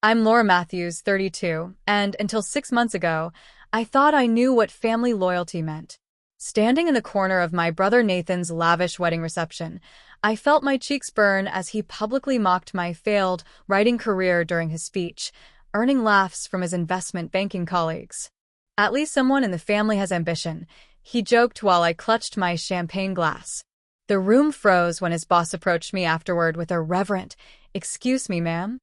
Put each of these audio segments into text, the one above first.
I'm Laura Matthews, 32, and until 6 months ago, I thought I knew what family loyalty meant. Standing in the corner of my brother Nathan's lavish wedding reception, I felt my cheeks burn as he publicly mocked my failed writing career during his speech, earning laughs from his investment banking colleagues. At least someone in the family has ambition, he joked while I clutched my champagne glass. The room froze when his boss approached me afterward with a reverent, "Excuse me, ma'am?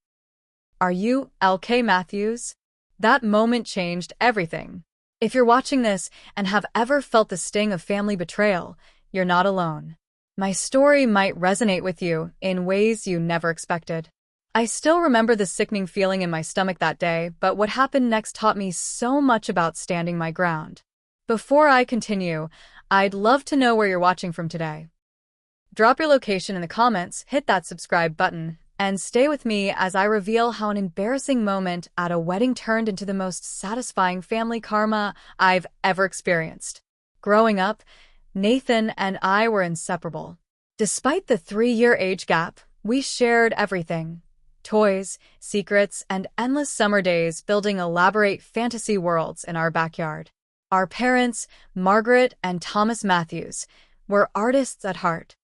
Are you L.K. Matthews?" That moment changed everything. If you're watching this and have ever felt the sting of family betrayal, you're not alone. My story might resonate with you in ways you never expected. I still remember the sickening feeling in my stomach that day, but what happened next taught me so much about standing my ground. Before I continue, I'd love to know where you're watching from today. Drop your location in the comments, hit that subscribe button, and stay with me as I reveal how an embarrassing moment at a wedding turned into the most satisfying family karma I've ever experienced. Growing up, Nathan and I were inseparable. Despite the 3-year age gap, we shared everything: toys, secrets, and endless summer days building elaborate fantasy worlds in our backyard. Our parents, Margaret and Thomas Matthews, were artists at heart.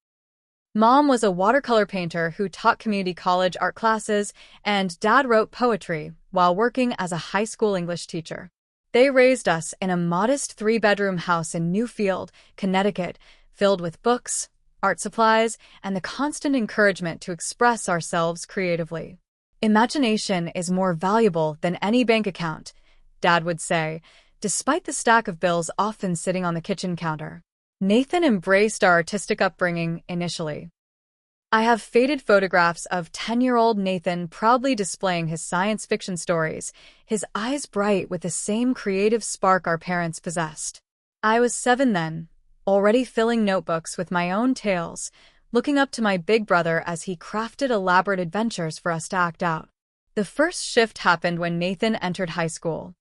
Mom was a watercolor painter who taught community college art classes, and Dad wrote poetry while working as a high school English teacher. They raised us in a modest 3-bedroom house in Newfield, Connecticut, filled with books, art supplies, and the constant encouragement to express ourselves creatively. "Imagination is more valuable than any bank account," Dad would say, despite the stack of bills often sitting on the kitchen counter. Nathan embraced our artistic upbringing initially. I have faded photographs of 10-year-old Nathan proudly displaying his science fiction stories, his eyes bright with the same creative spark our parents possessed. I was 7 then, already filling notebooks with my own tales, looking up to my big brother as he crafted elaborate adventures for us to act out. The first shift happened when Nathan entered high school.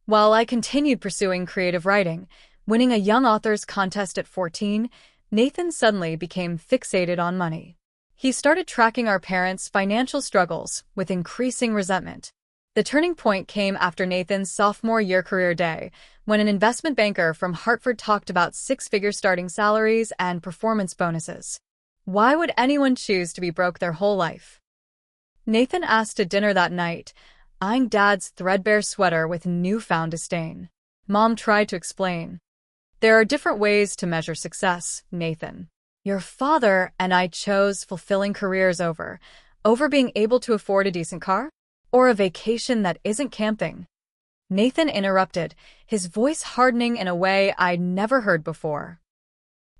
While I continued pursuing creative writing, winning a young authors contest at 14, Nathan suddenly became fixated on money. He started tracking our parents' financial struggles with increasing resentment. The turning point came after Nathan's sophomore year career day, when an investment banker from Hartford talked about 6-figure starting salaries and performance bonuses. Why would anyone choose to be broke their whole life? Nathan asked to dinner that night, eyeing Dad's threadbare sweater with newfound disdain. Mom tried to explain. "There are different ways to measure success, Nathan. Your father and I chose fulfilling careers over being able to afford a decent car? Or a vacation that isn't camping." Nathan interrupted, his voice hardening in a way I'd never heard before.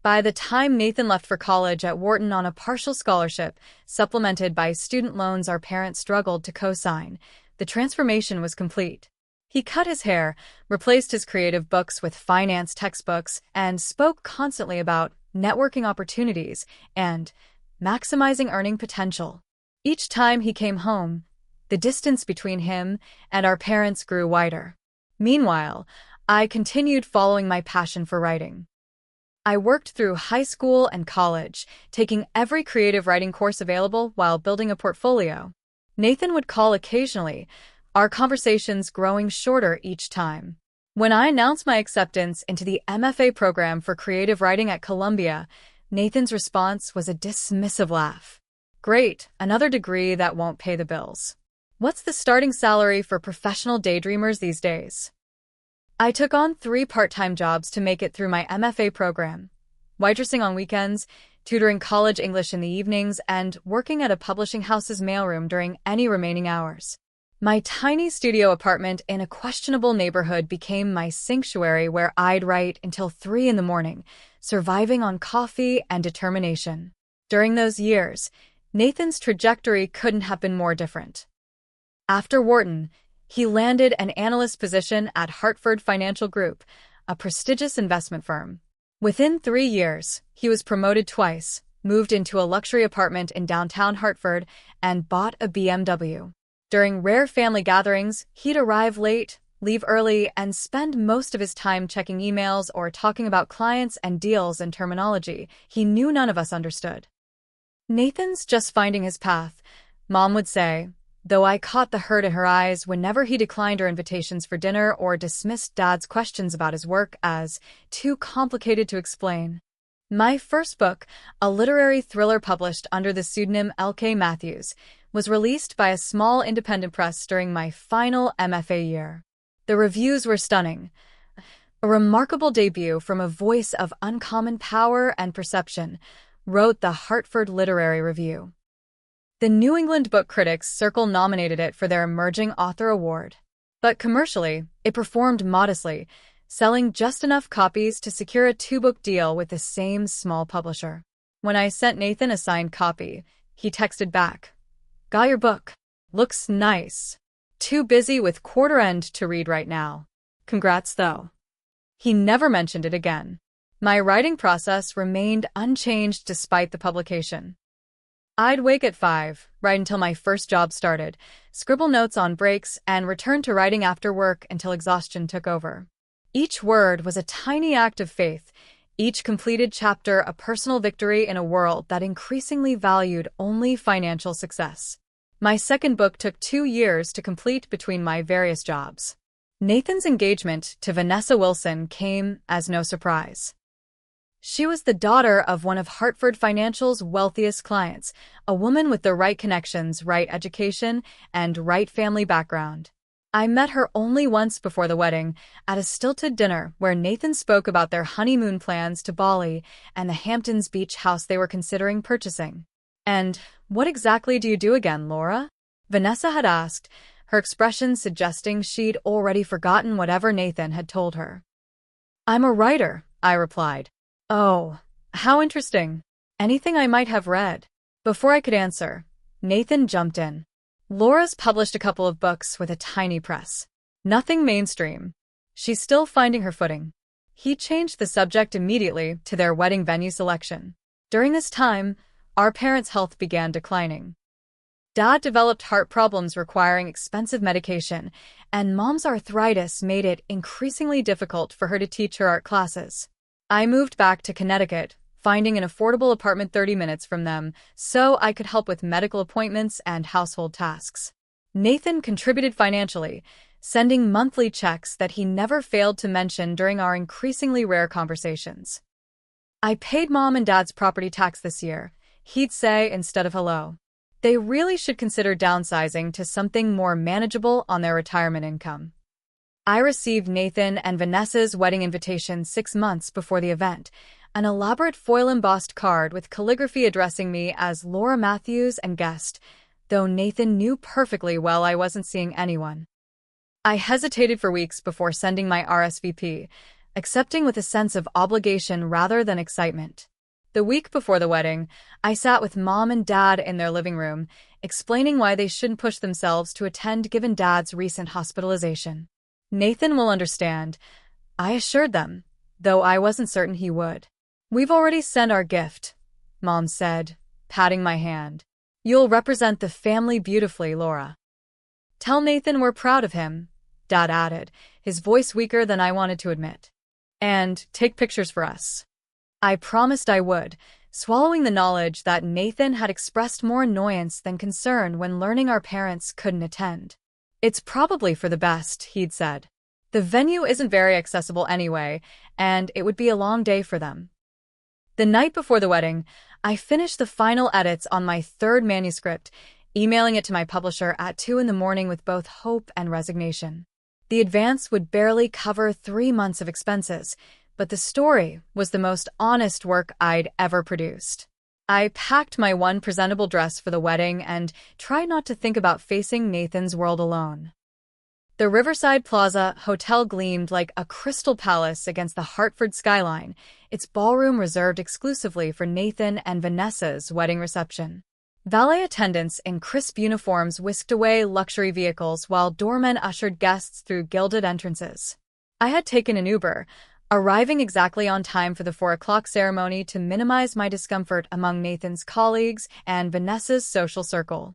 By the time Nathan left for college at Wharton on a partial scholarship, supplemented by student loans our parents struggled to co-sign, the transformation was complete. He cut his hair, replaced his creative books with finance textbooks, and spoke constantly about networking opportunities and maximizing earning potential. Each time he came home, the distance between him and our parents grew wider. Meanwhile, I continued following my passion for writing. I worked through high school and college, taking every creative writing course available while building a portfolio. Nathan would call occasionally, our conversations growing shorter each time. When I announced my acceptance into the MFA program for creative writing at Columbia, Nathan's response was a dismissive laugh. "Great, another degree that won't pay the bills. What's the starting salary for professional daydreamers these days?" I took on 3 part-time jobs to make it through my MFA program: waitressing on weekends, tutoring college English in the evenings, and working at a publishing house's mailroom during any remaining hours. My tiny studio apartment in a questionable neighborhood became my sanctuary where I'd write until 3 in the morning, surviving on coffee and determination. During those years, Nathan's trajectory couldn't have been more different. After Wharton, he landed an analyst position at Hartford Financial Group, a prestigious investment firm. Within 3 years, he was promoted twice, moved into a luxury apartment in downtown Hartford, and bought a BMW. During rare family gatherings, he'd arrive late, leave early, and spend most of his time checking emails or talking about clients and deals in terminology he knew none of us understood. "Nathan's just finding his path," Mom would say, though I caught the hurt in her eyes whenever he declined her invitations for dinner or dismissed Dad's questions about his work as too complicated to explain. My first book, a literary thriller published under the pseudonym L.K. Matthews, was released by a small independent press during my final MFA year. The reviews were stunning. A remarkable debut from a voice of uncommon power and perception, wrote the Hartford Literary Review. The New England Book Critics Circle nominated it for their Emerging Author Award. But commercially, it performed modestly, selling just enough copies to secure a 2-book deal with the same small publisher. When I sent Nathan a signed copy, he texted back, "Got your book. Looks nice. Too busy with quarter end to read right now. Congrats though." He never mentioned it again. My writing process remained unchanged despite the publication. I'd wake at 5, write until my first job started, scribble notes on breaks, and return to writing after work until exhaustion took over. Each word was a tiny act of faith, each completed chapter a personal victory in a world that increasingly valued only financial success. My second book took 2 years to complete between my various jobs. Nathan's engagement to Vanessa Wilson came as no surprise. She was the daughter of one of Hartford Financial's wealthiest clients, a woman with the right connections, right education, and right family background. I met her only once before the wedding, at a stilted dinner where Nathan spoke about their honeymoon plans to Bali and the Hamptons beach house they were considering purchasing. "And what exactly do you do again, Laura?" Vanessa had asked, her expression suggesting she'd already forgotten whatever Nathan had told her. "I'm a writer," I replied. "Oh, how interesting. Anything I might have read?" Before I could answer, Nathan jumped in. "Laura's published a couple of books with a tiny press. Nothing mainstream. She's still finding her footing." He changed the subject immediately to their wedding venue selection. During this time, our parents' health began declining. Dad developed heart problems requiring expensive medication, and Mom's arthritis made it increasingly difficult for her to teach her art classes. I moved back to Connecticut, finding an affordable apartment 30 minutes from them so I could help with medical appointments and household tasks. Nathan contributed financially, sending monthly checks that he never failed to mention during our increasingly rare conversations. "I paid Mom and Dad's property tax this year," he'd say instead of hello. "They really should consider downsizing to something more manageable on their retirement income." I received Nathan and Vanessa's wedding invitation 6 months before the event, an elaborate foil-embossed card with calligraphy addressing me as Laura Matthews and guest, though Nathan knew perfectly well I wasn't seeing anyone. I hesitated for weeks before sending my RSVP, accepting with a sense of obligation rather than excitement. The week before the wedding, I sat with Mom and Dad in their living room, explaining why they shouldn't push themselves to attend given Dad's recent hospitalization. "Nathan will understand," I assured them, though I wasn't certain he would. "We've already sent our gift," Mom said, patting my hand. "You'll represent the family beautifully, Laura." "Tell Nathan we're proud of him," Dad added, his voice weaker than I wanted to admit. "And take pictures for us." I promised I would, swallowing the knowledge that Nathan had expressed more annoyance than concern when learning our parents couldn't attend. "It's probably for the best," he'd said. "The venue isn't very accessible anyway, and it would be a long day for them." The night before the wedding, I finished the final edits on my 3rd manuscript, emailing it to my publisher at 2 a.m. with both hope and resignation. The advance would barely cover 3 months of expenses, but the story was the most honest work I'd ever produced. I packed my one presentable dress for the wedding and tried not to think about facing Nathan's world alone. The Riverside Plaza Hotel gleamed like a crystal palace against the Hartford skyline, its ballroom reserved exclusively for Nathan and Vanessa's wedding reception. Valet attendants in crisp uniforms whisked away luxury vehicles while doormen ushered guests through gilded entrances. I had taken an Uber, arriving exactly on time for the 4 o'clock ceremony to minimize my discomfort among Nathan's colleagues and Vanessa's social circle.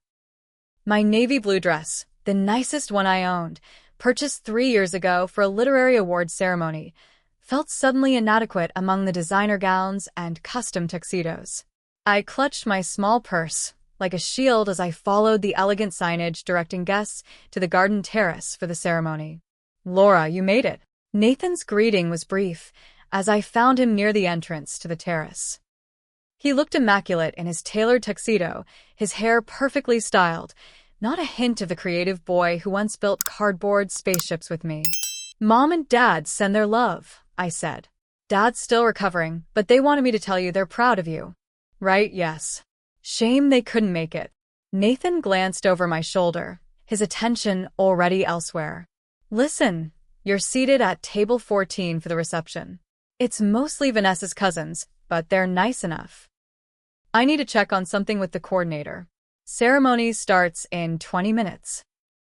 My navy blue dress, the nicest one I owned, purchased 3 years ago for a literary awards ceremony, felt suddenly inadequate among the designer gowns and custom tuxedos. I clutched my small purse, like a shield as I followed the elegant signage directing guests to the garden terrace for the ceremony. "Laura, you made it." Nathan's greeting was brief, as I found him near the entrance to the terrace. He looked immaculate in his tailored tuxedo, his hair perfectly styled, not a hint of the creative boy who once built cardboard spaceships with me. "Mom and Dad send their love," I said. "Dad's still recovering, but they wanted me to tell you they're proud of you." "Right, yes. Shame they couldn't make it." Nathan glanced over my shoulder, his attention already elsewhere. "Listen, you're seated at table 14 for the reception. It's mostly Vanessa's cousins, but they're nice enough. I need to check on something with the coordinator. Ceremony starts in 20 minutes.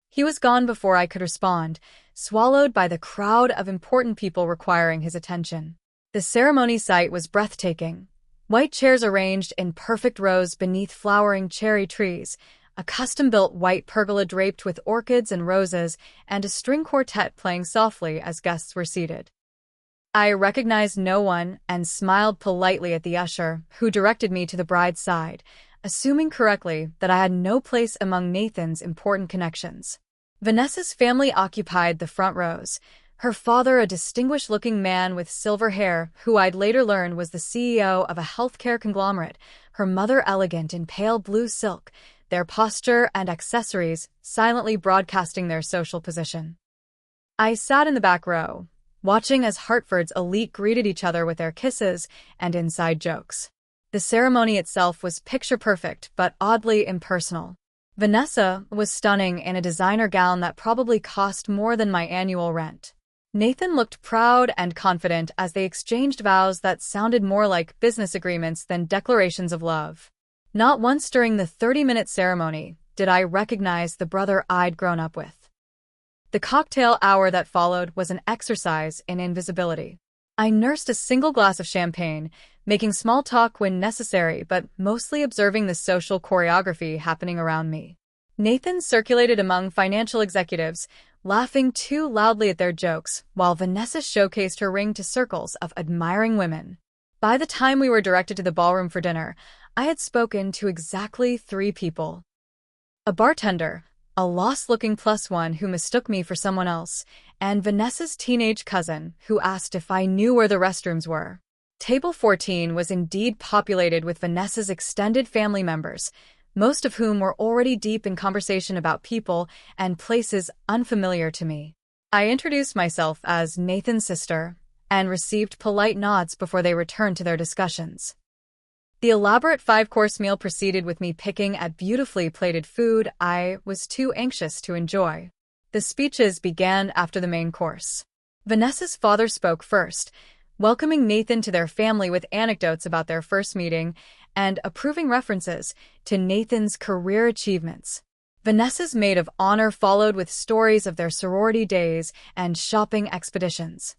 He was gone before I could respond, swallowed by the crowd of important people requiring his attention. The ceremony site was breathtaking. White chairs arranged in perfect rows beneath flowering cherry trees, a custom-built white pergola draped with orchids and roses, and a string quartet playing softly as guests were seated. I recognized no one and smiled politely at the usher, who directed me to the bride's side, assuming correctly that I had no place among Nathan's important connections. Vanessa's family occupied the front rows, her father a distinguished-looking man with silver hair who I'd later learn was the CEO of a healthcare conglomerate, her mother elegant in pale blue silk, their posture and accessories silently broadcasting their social position. I sat in the back row, watching as Hartford's elite greeted each other with their kisses and inside jokes. The ceremony itself was picture-perfect but oddly impersonal. Vanessa was stunning in a designer gown that probably cost more than my annual rent. Nathan looked proud and confident as they exchanged vows that sounded more like business agreements than declarations of love. Not once during the 30-minute ceremony did I recognize the brother I'd grown up with. The cocktail hour that followed was an exercise in invisibility. I nursed a single glass of champagne, making small talk when necessary but mostly observing the social choreography happening around me. Nathan circulated among financial executives, laughing too loudly at their jokes, while Vanessa showcased her ring to circles of admiring women. By the time we were directed to the ballroom for dinner, I had spoken to exactly 3 people. A bartender, a lost-looking +1 who mistook me for someone else, and Vanessa's teenage cousin who asked if I knew where the restrooms were. Table 14 was indeed populated with Vanessa's extended family members, most of whom were already deep in conversation about people and places unfamiliar to me. I introduced myself as Nathan's sister and received polite nods before they returned to their discussions. The elaborate 5-course meal proceeded with me picking at beautifully plated food I was too anxious to enjoy. The speeches began after the main course. Vanessa's father spoke first, welcoming Nathan to their family with anecdotes about their first meeting and approving references to Nathan's career achievements. Vanessa's maid of honor followed with stories of their sorority days and shopping expeditions.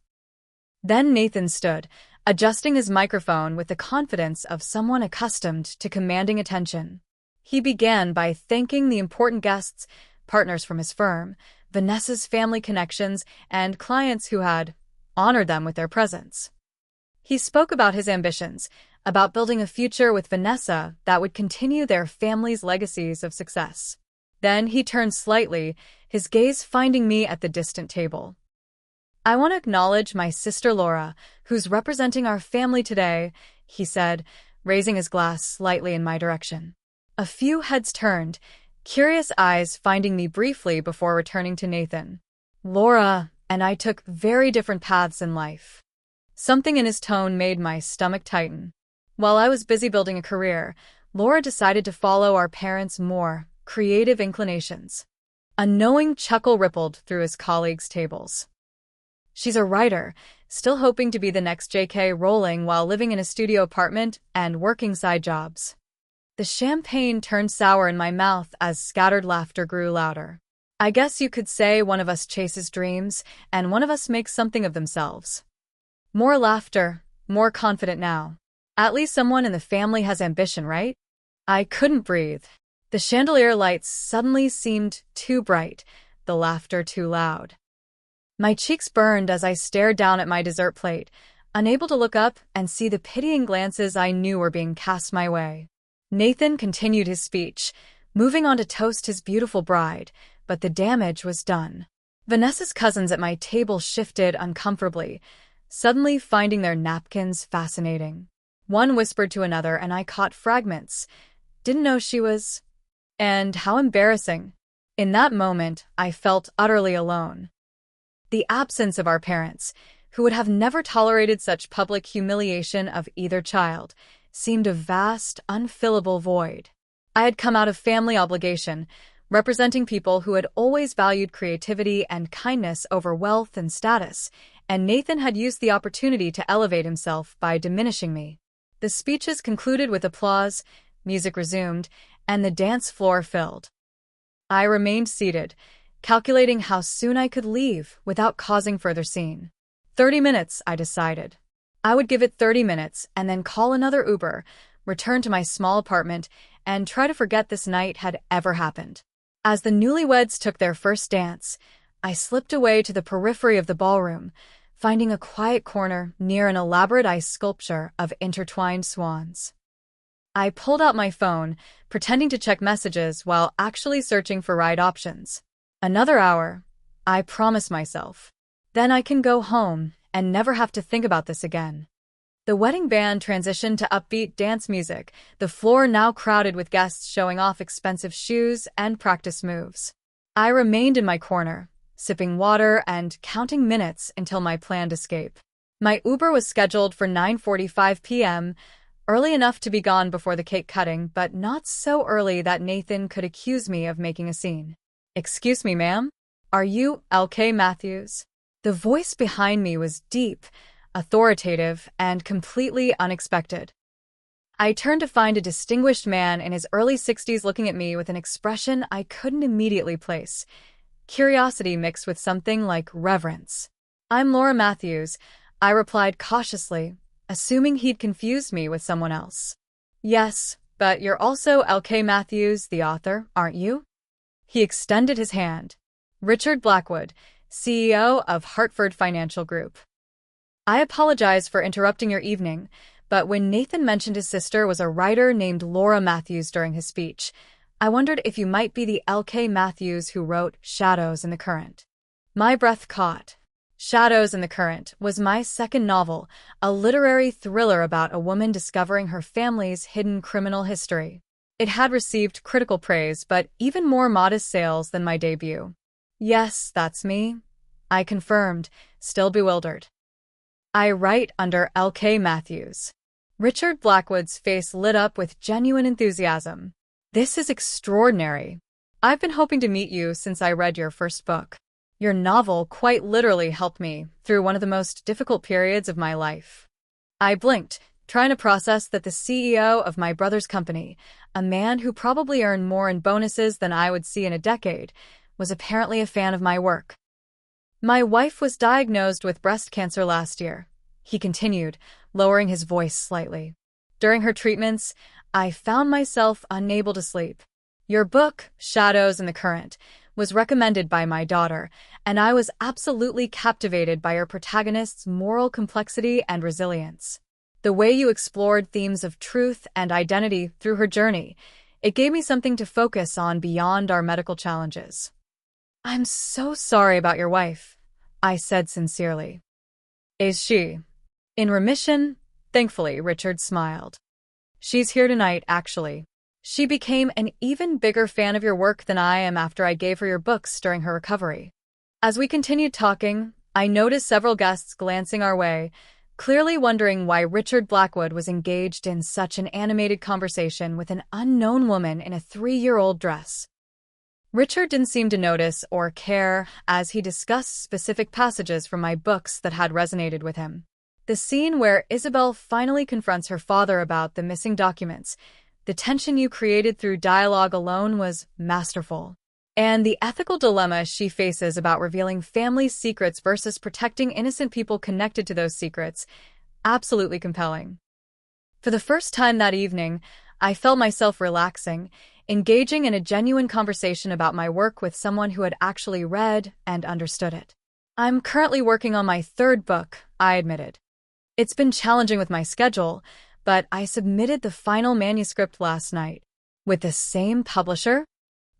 Then Nathan stood, adjusting his microphone with the confidence of someone accustomed to commanding attention. He began by thanking the important guests, partners from his firm, Vanessa's family connections, and clients who had honored them with their presence. He spoke about his ambitions, about building a future with Vanessa that would continue their family's legacies of success. Then he turned slightly, his gaze finding me at the distant table. "I want to acknowledge my sister Laura, who's representing our family today," he said, raising his glass slightly in my direction. A few heads turned, curious eyes finding me briefly before returning to Nathan. Laura and I took very different paths in life. Something in his tone made my stomach tighten. While I was busy building a career, Laura decided to follow our parents' more creative inclinations. A knowing chuckle rippled through his colleagues' tables. She's a writer, still hoping to be the next J.K. Rowling while living in a studio apartment and working side jobs. The champagne turned sour in my mouth as scattered laughter grew louder. I guess you could say one of us chases dreams, and one of us makes something of themselves. More laughter, more confident now. At least someone in the family has ambition, right? I couldn't breathe. The chandelier lights suddenly seemed too bright, the laughter too loud. My cheeks burned as I stared down at my dessert plate, unable to look up and see the pitying glances I knew were being cast my way. Nathan continued his speech, moving on to toast his beautiful bride, but the damage was done. Vanessa's cousins at my table shifted uncomfortably, suddenly finding their napkins fascinating. One whispered to another, and I caught fragments. Didn't know she was... And how embarrassing. In that moment, I felt utterly alone. The absence of our parents, who would have never tolerated such public humiliation of either child, seemed a vast, unfillable void. I had come out of family obligation, representing people who had always valued creativity and kindness over wealth and status, and Nathan had used the opportunity to elevate himself by diminishing me. The speeches concluded with applause, music resumed, and the dance floor filled. I remained seated, calculating how soon I could leave without causing further scene. 30 minutes, I decided. I would give it 30 minutes and then call another Uber, return to my small apartment, and try to forget this night had ever happened. As the newlyweds took their first dance, I slipped away to the periphery of the ballroom, finding a quiet corner near an elaborate ice sculpture of intertwined swans. I pulled out my phone, pretending to check messages while actually searching for ride options. Another hour, I promised myself. Then I can go home and never have to think about this again. The wedding band transitioned to upbeat dance music, the floor now crowded with guests showing off expensive shoes and practice moves. I remained in my corner, sipping water and counting minutes until my planned escape. My Uber was scheduled for 9:45 p.m., early enough to be gone before the cake cutting, but not so early that Nathan could accuse me of making a scene. "Excuse me, ma'am? Are you L.K. Matthews?" The voice behind me was deep, authoritative, and completely unexpected. I turned to find a distinguished man in his early 60s looking at me with an expression I couldn't immediately place, curiosity mixed with something like reverence. "I'm Laura Matthews," I replied cautiously, assuming he'd confused me with someone else. "Yes, but you're also L.K. Matthews, the author, aren't you?" He extended his hand. "Richard Blackwood, CEO of Hartford Financial Group." I apologize for interrupting your evening, but when Nathan mentioned his sister was a writer named Laura Matthews during his speech, I wondered if you might be the L.K. Matthews who wrote Shadows in the Current. My breath caught. Shadows in the Current was my second novel, a literary thriller about a woman discovering her family's hidden criminal history. It had received critical praise, but even more modest sales than my debut. "Yes, that's me," I confirmed, still bewildered. "I write under L.K. Matthews." Richard Blackwood's face lit up with genuine enthusiasm. "This is extraordinary. I've been hoping to meet you since I read your first book. Your novel quite literally helped me through one of the most difficult periods of my life." I blinked, trying to process that the CEO of my brother's company, a man who probably earned more in bonuses than I would see in a decade, was apparently a fan of my work. "My wife was diagnosed with breast cancer last year," he continued, lowering his voice slightly. "During her treatments, I found myself unable to sleep. Your book, Shadows in the Current, was recommended by my daughter, and I was absolutely captivated by your protagonist's moral complexity and resilience. The way you explored themes of truth and identity through her journey, it gave me something to focus on beyond our medical challenges." "I'm so sorry about your wife," I said sincerely. "Is she in remission?" Thankfully, Richard smiled. "She's here tonight, actually. She became an even bigger fan of your work than I am after I gave her your books during her recovery." As we continued talking, I noticed several guests glancing our way, clearly wondering why Richard Blackwood was engaged in such an animated conversation with an unknown woman in a 3-year-old dress. Richard didn't seem to notice or care as he discussed specific passages from my books that had resonated with him. The scene where Isabel finally confronts her father about the missing documents, the tension you created through dialogue alone was masterful. And the ethical dilemma she faces about revealing family secrets versus protecting innocent people connected to those secrets, absolutely compelling. For the first time that evening, I felt myself relaxing, engaging in a genuine conversation about my work with someone who had actually read and understood it. "I'm currently working on my third book," I admitted. "It's been challenging with my schedule, but I submitted the final manuscript last night. With the same publisher?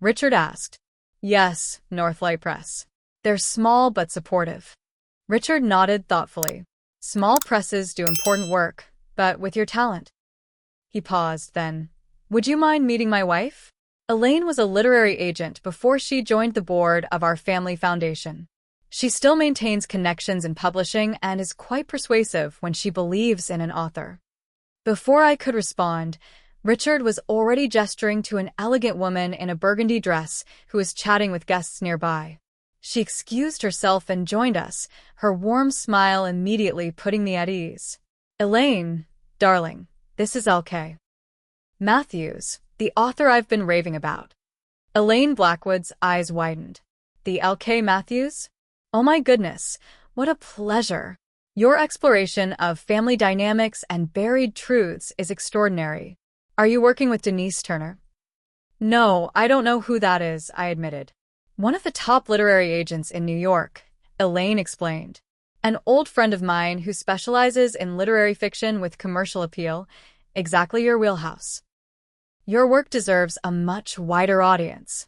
Richard asked. Yes, Northlight Press. They're small but supportive. Richard nodded thoughtfully. Small presses do important work, but with your talent. He paused, then. Would you mind meeting my wife? Elaine was a literary agent before she joined the board of our family foundation. She still maintains connections in publishing and is quite persuasive when she believes in an author. Before I could respond, Richard was already gesturing to an elegant woman in a burgundy dress who was chatting with guests nearby. She excused herself and joined us, her warm smile immediately putting me at ease. Elaine, darling, this is L.K. Matthews, the author I've been raving about. Elaine Blackwood's eyes widened. The L.K. Matthews? Oh my goodness, what a pleasure. Your exploration of family dynamics and buried truths is extraordinary. Are you working with Denise Turner? No, I don't know who that is, I admitted. One of the top literary agents in New York, Elaine explained. An old friend of mine who specializes in literary fiction with commercial appeal, exactly your wheelhouse. Your work deserves a much wider audience.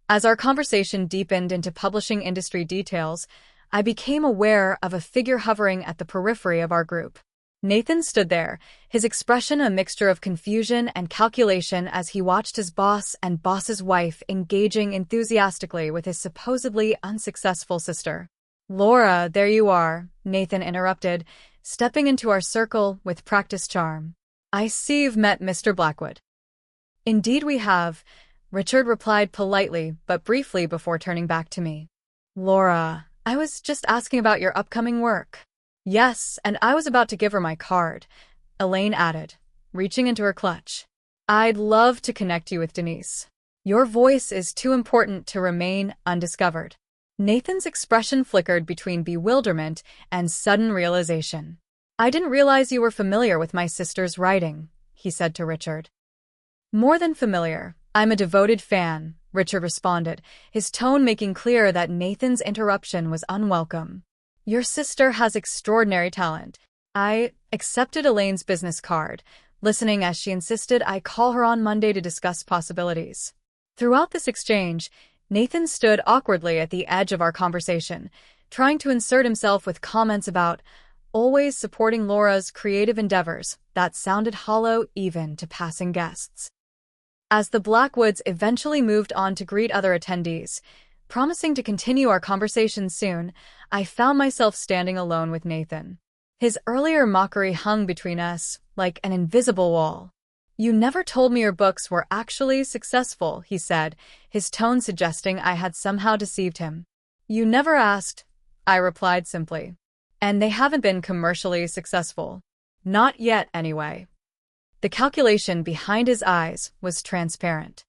As our conversation deepened into publishing industry details, I became aware of a figure hovering at the periphery of our group. Nathan stood there, his expression a mixture of confusion and calculation as he watched his boss and boss's wife engaging enthusiastically with his supposedly unsuccessful sister. Laura, there you are, Nathan interrupted, stepping into our circle with practiced charm. I see you've met Mr. Blackwood. Indeed we have, Richard replied politely but briefly before turning back to me. Laura, I was just asking about your upcoming work. Yes, and I was about to give her my card, Elaine added, reaching into her clutch. I'd love to connect you with Denise. Your voice is too important to remain undiscovered. Nathan's expression flickered between bewilderment and sudden realization. I didn't realize you were familiar with my sister's writing, he said to Richard. More than familiar, I'm a devoted fan, Richard responded, his tone making clear that Nathan's interruption was unwelcome. Your sister has extraordinary talent. I accepted Elaine's business card, listening as she insisted I call her on Monday to discuss possibilities. Throughout this exchange, Nathan stood awkwardly at the edge of our conversation, trying to insert himself with comments about always supporting Laura's creative endeavors that sounded hollow even to passing guests. As the Blackwoods eventually moved on to greet other attendees, promising to continue our conversation soon, I found myself standing alone with Nathan. His earlier mockery hung between us like an invisible wall. You never told me your books were actually successful, he said, his tone suggesting I had somehow deceived him. You never asked, I replied simply. And they haven't been commercially successful. Not yet, anyway. The calculation behind his eyes was transparent.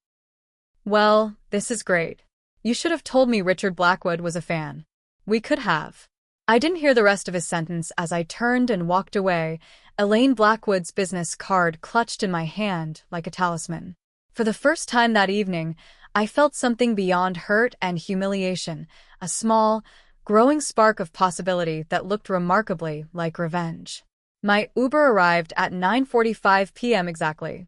Well, this is great. You should have told me Richard Blackwood was a fan. We could have. I didn't hear the rest of his sentence as I turned and walked away, Elaine Blackwood's business card clutched in my hand like a talisman. For the first time that evening, I felt something beyond hurt and humiliation, a small, growing spark of possibility that looked remarkably like revenge. My Uber arrived at 9:45 p.m. exactly.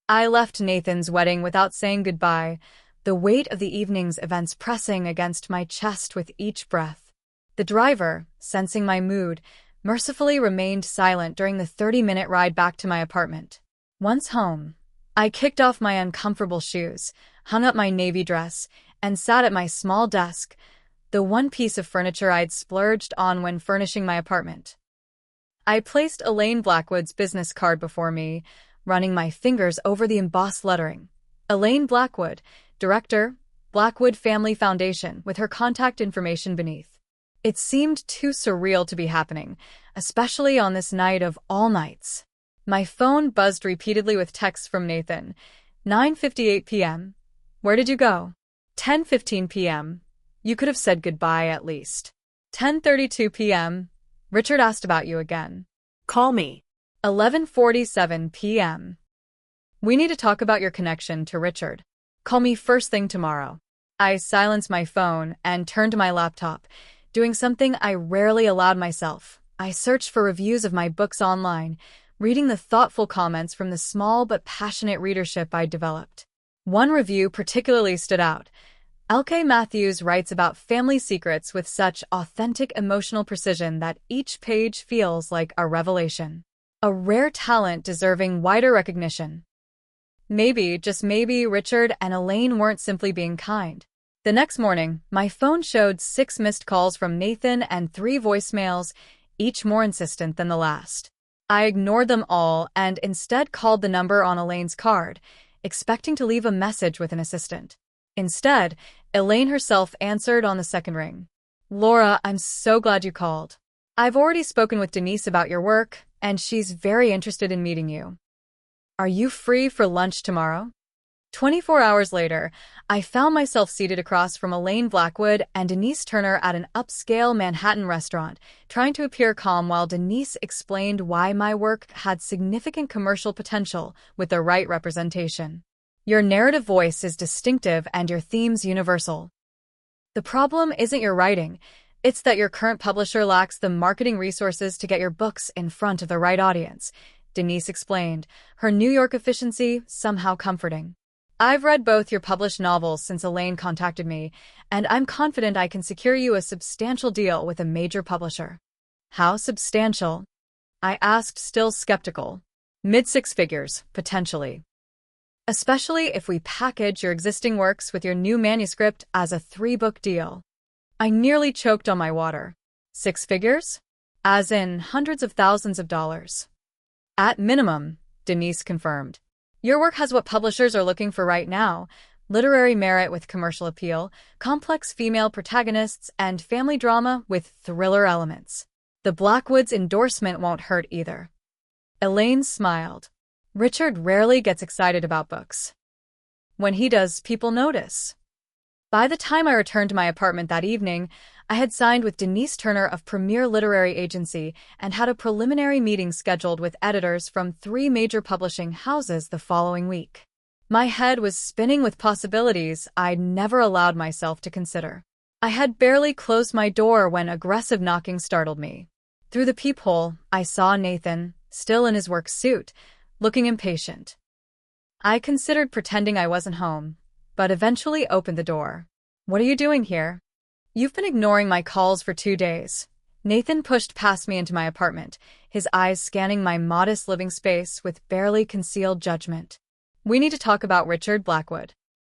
I left Nathan's wedding without saying goodbye, the weight of the evening's events pressing against my chest with each breath. The driver, sensing my mood, mercifully remained silent during the 30-minute ride back to my apartment. Once home, I kicked off my uncomfortable shoes, hung up my navy dress, and sat at my small desk, the one piece of furniture I'd splurged on when furnishing my apartment. I placed Elaine Blackwood's business card before me, running my fingers over the embossed lettering. Elaine Blackwood, Director, Blackwood Family Foundation, with her contact information beneath. It seemed too surreal to be happening, especially on this night of all nights. My phone buzzed repeatedly with texts from Nathan. 9:58 p.m. Where did you go? 10:15 p.m. You could have said goodbye at least. 10:32 p.m. Richard asked about you again. Call me. 11:47 p.m. We need to talk about your connection to Richard. Call me first thing tomorrow. I silenced my phone and turned to my laptop, doing something I rarely allowed myself. I searched for reviews of my books online, reading the thoughtful comments from the small but passionate readership I developed. One review particularly stood out. L.K. Matthews writes about family secrets with such authentic emotional precision that each page feels like a revelation. A rare talent deserving wider recognition. Maybe, just maybe, Richard and Elaine weren't simply being kind. The next morning, my phone showed 6 missed calls from Nathan and 3 voicemails, each more insistent than the last. I ignored them all and instead called the number on Elaine's card, expecting to leave a message with an assistant. Instead, Elaine herself answered on the second ring. "Laura, I'm so glad you called. I've already spoken with Denise about your work, and she's very interested in meeting you. Are you free for lunch tomorrow?" 24 hours later, I found myself seated across from Elaine Blackwood and Denise Turner at an upscale Manhattan restaurant, trying to appear calm while Denise explained why my work had significant commercial potential with the right representation. "Your narrative voice is distinctive and your themes universal. The problem isn't your writing, it's that your current publisher lacks the marketing resources to get your books in front of the right audience," Denise explained, her New York efficiency somehow comforting. "I've read both your published novels since Elaine contacted me, and I'm confident I can secure you a substantial deal with a major publisher." "How substantial?" I asked, still skeptical. "Mid-6 figures, potentially. Especially if we package your existing works with your new manuscript as a 3-book deal." I nearly choked on my water. 6 figures? As in hundreds of thousands of dollars. "At minimum," Denise confirmed. "Your work has what publishers are looking for right now: literary merit with commercial appeal, complex female protagonists, and family drama with thriller elements. The Blackwoods' endorsement won't hurt either." Elaine smiled. "Richard rarely gets excited about books. When he does, people notice." By the time I returned to my apartment that evening, I had signed with Denise Turner of Premier Literary Agency and had a preliminary meeting scheduled with editors from 3 major publishing houses the following week. My head was spinning with possibilities I'd never allowed myself to consider. I had barely closed my door when aggressive knocking startled me. Through the peephole, I saw Nathan, still in his work suit, looking impatient. I considered pretending I wasn't home, but eventually opened the door. "What are you doing here?" "You've been ignoring my calls for 2 days." Nathan pushed past me into my apartment, his eyes scanning my modest living space with barely concealed judgment. "We need to talk about Richard Blackwood."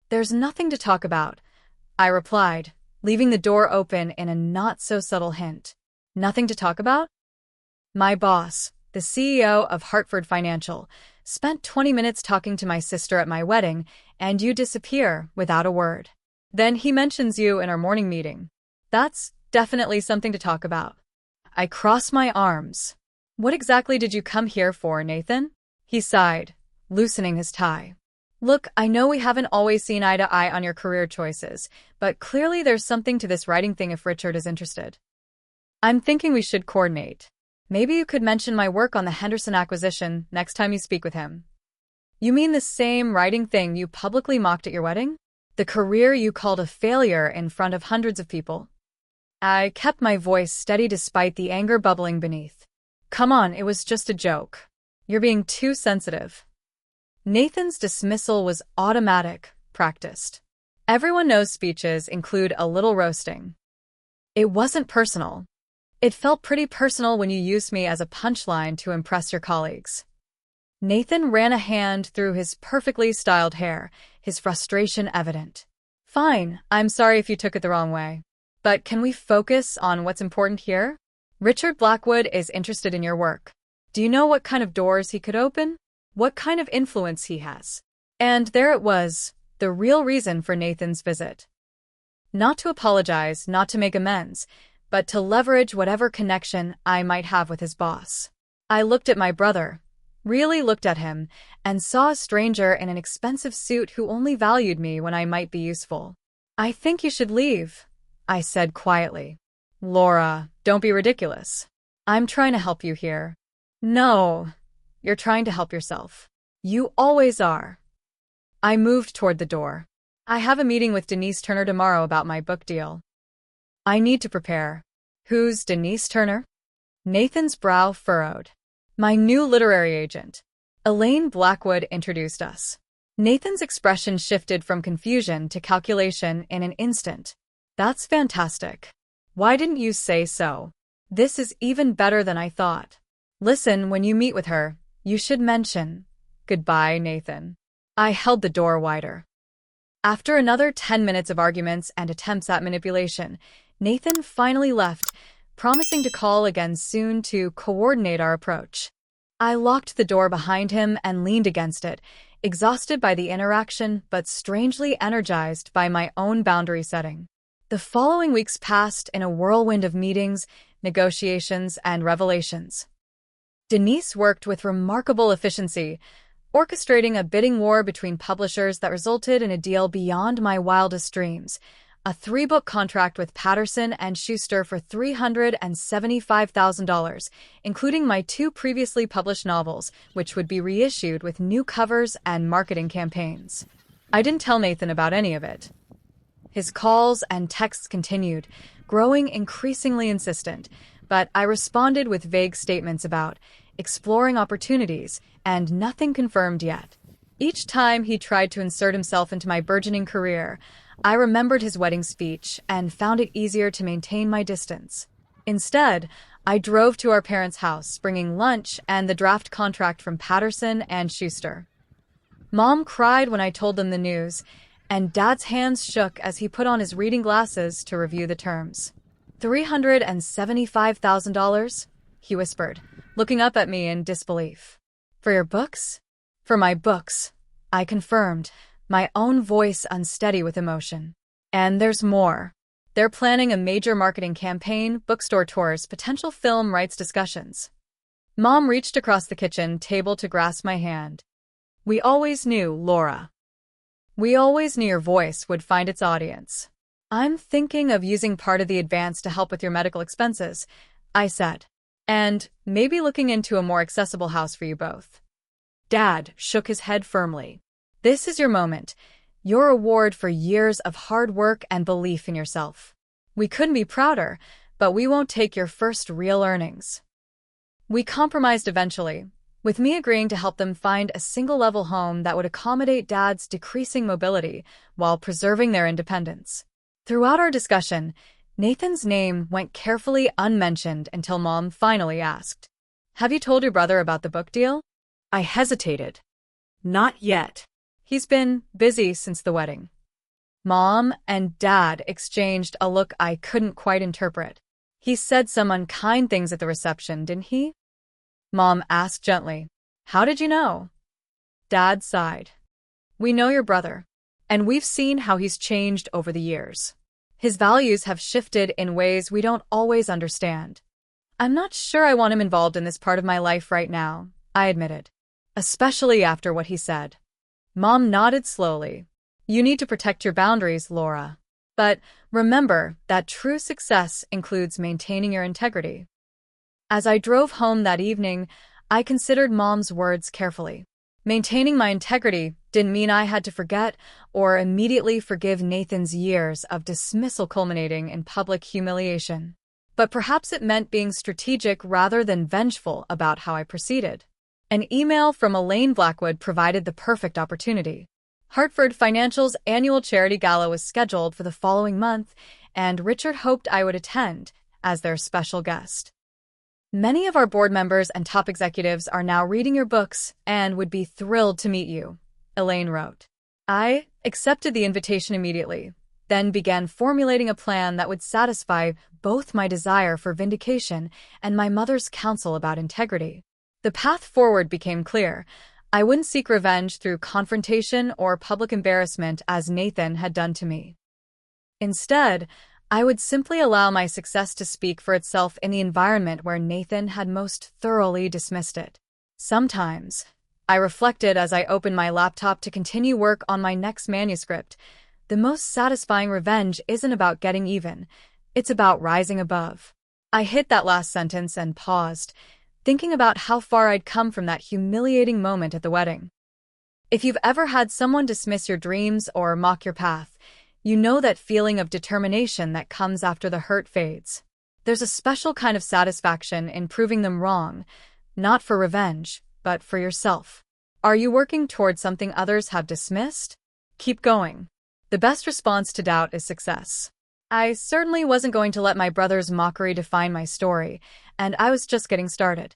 "There's nothing to talk about," I replied, leaving the door open in a not-so-subtle hint. "Nothing to talk about?" "My boss, the CEO of Hartford Financial, spent 20 minutes talking to my sister at my wedding, and you disappear without a word. Then he mentions you in our morning meeting. That's definitely something to talk about." I crossed my arms. "What exactly did you come here for, Nathan?" He sighed, loosening his tie. "Look, I know we haven't always seen eye to eye on your career choices, but clearly there's something to this writing thing if Richard is interested. I'm thinking we should coordinate. Maybe you could mention my work on the Henderson acquisition next time you speak with him." "You mean the same writing thing you publicly mocked at your wedding? The career you called a failure in front of hundreds of people?" I kept my voice steady despite the anger bubbling beneath. "Come on, it was just a joke. You're being too sensitive." Nathan's dismissal was automatic, practiced. Everyone knows speeches include a little roasting. It wasn't personal. It felt pretty personal when you used me as a punchline to impress your colleagues. Nathan ran a hand through his perfectly styled hair, his frustration evident. "Fine, I'm sorry if you took it the wrong way. But can we focus on what's important here? Richard Blackwood is interested in your work. Do you know what kind of doors he could open? What kind of influence he has?" And there it was, the real reason for Nathan's visit. Not to apologize, not to make amends, but to leverage whatever connection I might have with his boss. I looked at my brother, really looked at him, and saw a stranger in an expensive suit who only valued me when I might be useful. "I think you should leave," I said quietly. "Laura, don't be ridiculous. I'm trying to help you here." "No, you're trying to help yourself. You always are." I moved toward the door. "I have a meeting with Denise Turner tomorrow about my book deal. I need to prepare." "Who's Denise Turner?" Nathan's brow furrowed. My new literary agent. Elaine Blackwood introduced us. Nathan's expression shifted from confusion to calculation in an instant. That's fantastic. Why didn't you say so? This is even better than I thought. Listen, when you meet with her, you should mention, "Goodbye, Nathan." I held the door wider. After another 10 minutes of arguments and attempts at manipulation, Nathan finally left, promising to call again soon to coordinate our approach. I locked the door behind him and leaned against it, exhausted by the interaction but strangely energized by my own boundary setting. The following weeks passed in a whirlwind of meetings, negotiations, and revelations. Denise worked with remarkable efficiency, orchestrating a bidding war between publishers that resulted in a deal beyond my wildest dreams, a 3-book contract with Patterson and Schuster for $375,000, including my 2 previously published novels, which would be reissued with new covers and marketing campaigns. I didn't tell Nathan about any of it. His calls and texts continued, growing increasingly insistent, but I responded with vague statements about exploring opportunities and nothing confirmed yet. Each time he tried to insert himself into my burgeoning career, I remembered his wedding speech and found it easier to maintain my distance. Instead, I drove to our parents' house, bringing lunch and the draft contract from Patterson and Schuster. Mom cried when I told them the news, and Dad's hands shook as he put on his reading glasses to review the terms. $375,000? He whispered, looking up at me in disbelief. For your books? For my books, I confirmed, my own voice unsteady with emotion. And there's more. They're planning a major marketing campaign, bookstore tours, potential film rights discussions. Mom reached across the kitchen table to grasp my hand. We always knew, Laura. We always knew your voice would find its audience. I'm thinking of using part of the advance to help with your medical expenses, I said. And maybe looking into a more accessible house for you both. Dad shook his head firmly. This is your moment, your reward for years of hard work and belief in yourself. We couldn't be prouder, but we won't take your first real earnings. We compromised eventually, with me agreeing to help them find a single-level home that would accommodate Dad's decreasing mobility while preserving their independence. Throughout our discussion, Nathan's name went carefully unmentioned until Mom finally asked, "Have you told your brother about the book deal?" I hesitated. Not yet. He's been busy since the wedding. Mom and Dad exchanged a look I couldn't quite interpret. He said some unkind things at the reception, didn't he? Mom asked gently. How did you know? Dad sighed. We know your brother, and we've seen how he's changed over the years. His values have shifted in ways we don't always understand. I'm not sure I want him involved in this part of my life right now, I admitted, especially after what he said. Mom nodded slowly. You need to protect your boundaries, Laura. But remember that true success includes maintaining your integrity. As I drove home that evening, I considered Mom's words carefully. Maintaining my integrity didn't mean I had to forget or immediately forgive Nathan's years of dismissal culminating in public humiliation. But perhaps it meant being strategic rather than vengeful about how I proceeded. An email from Elaine Blackwood provided the perfect opportunity. Hartford Financial's annual charity gala was scheduled for the following month, and Richard hoped I would attend as their special guest. Many of our board members and top executives are now reading your books and would be thrilled to meet you, Elaine wrote. I accepted the invitation immediately, then began formulating a plan that would satisfy both my desire for vindication and my mother's counsel about integrity. The path forward became clear. I wouldn't seek revenge through confrontation or public embarrassment as Nathan had done to me. Instead, I would simply allow my success to speak for itself in the environment where Nathan had most thoroughly dismissed it. Sometimes, I reflected as I opened my laptop to continue work on my next manuscript, the most satisfying revenge isn't about getting even, it's about rising above. I hit that last sentence and paused, thinking about how far I'd come from that humiliating moment at the wedding. If you've ever had someone dismiss your dreams or mock your path, you know that feeling of determination that comes after the hurt fades. There's a special kind of satisfaction in proving them wrong, not for revenge, but for yourself. Are you working towards something others have dismissed? Keep going. The best response to doubt is success. I certainly wasn't going to let my brother's mockery define my story, and I was just getting started.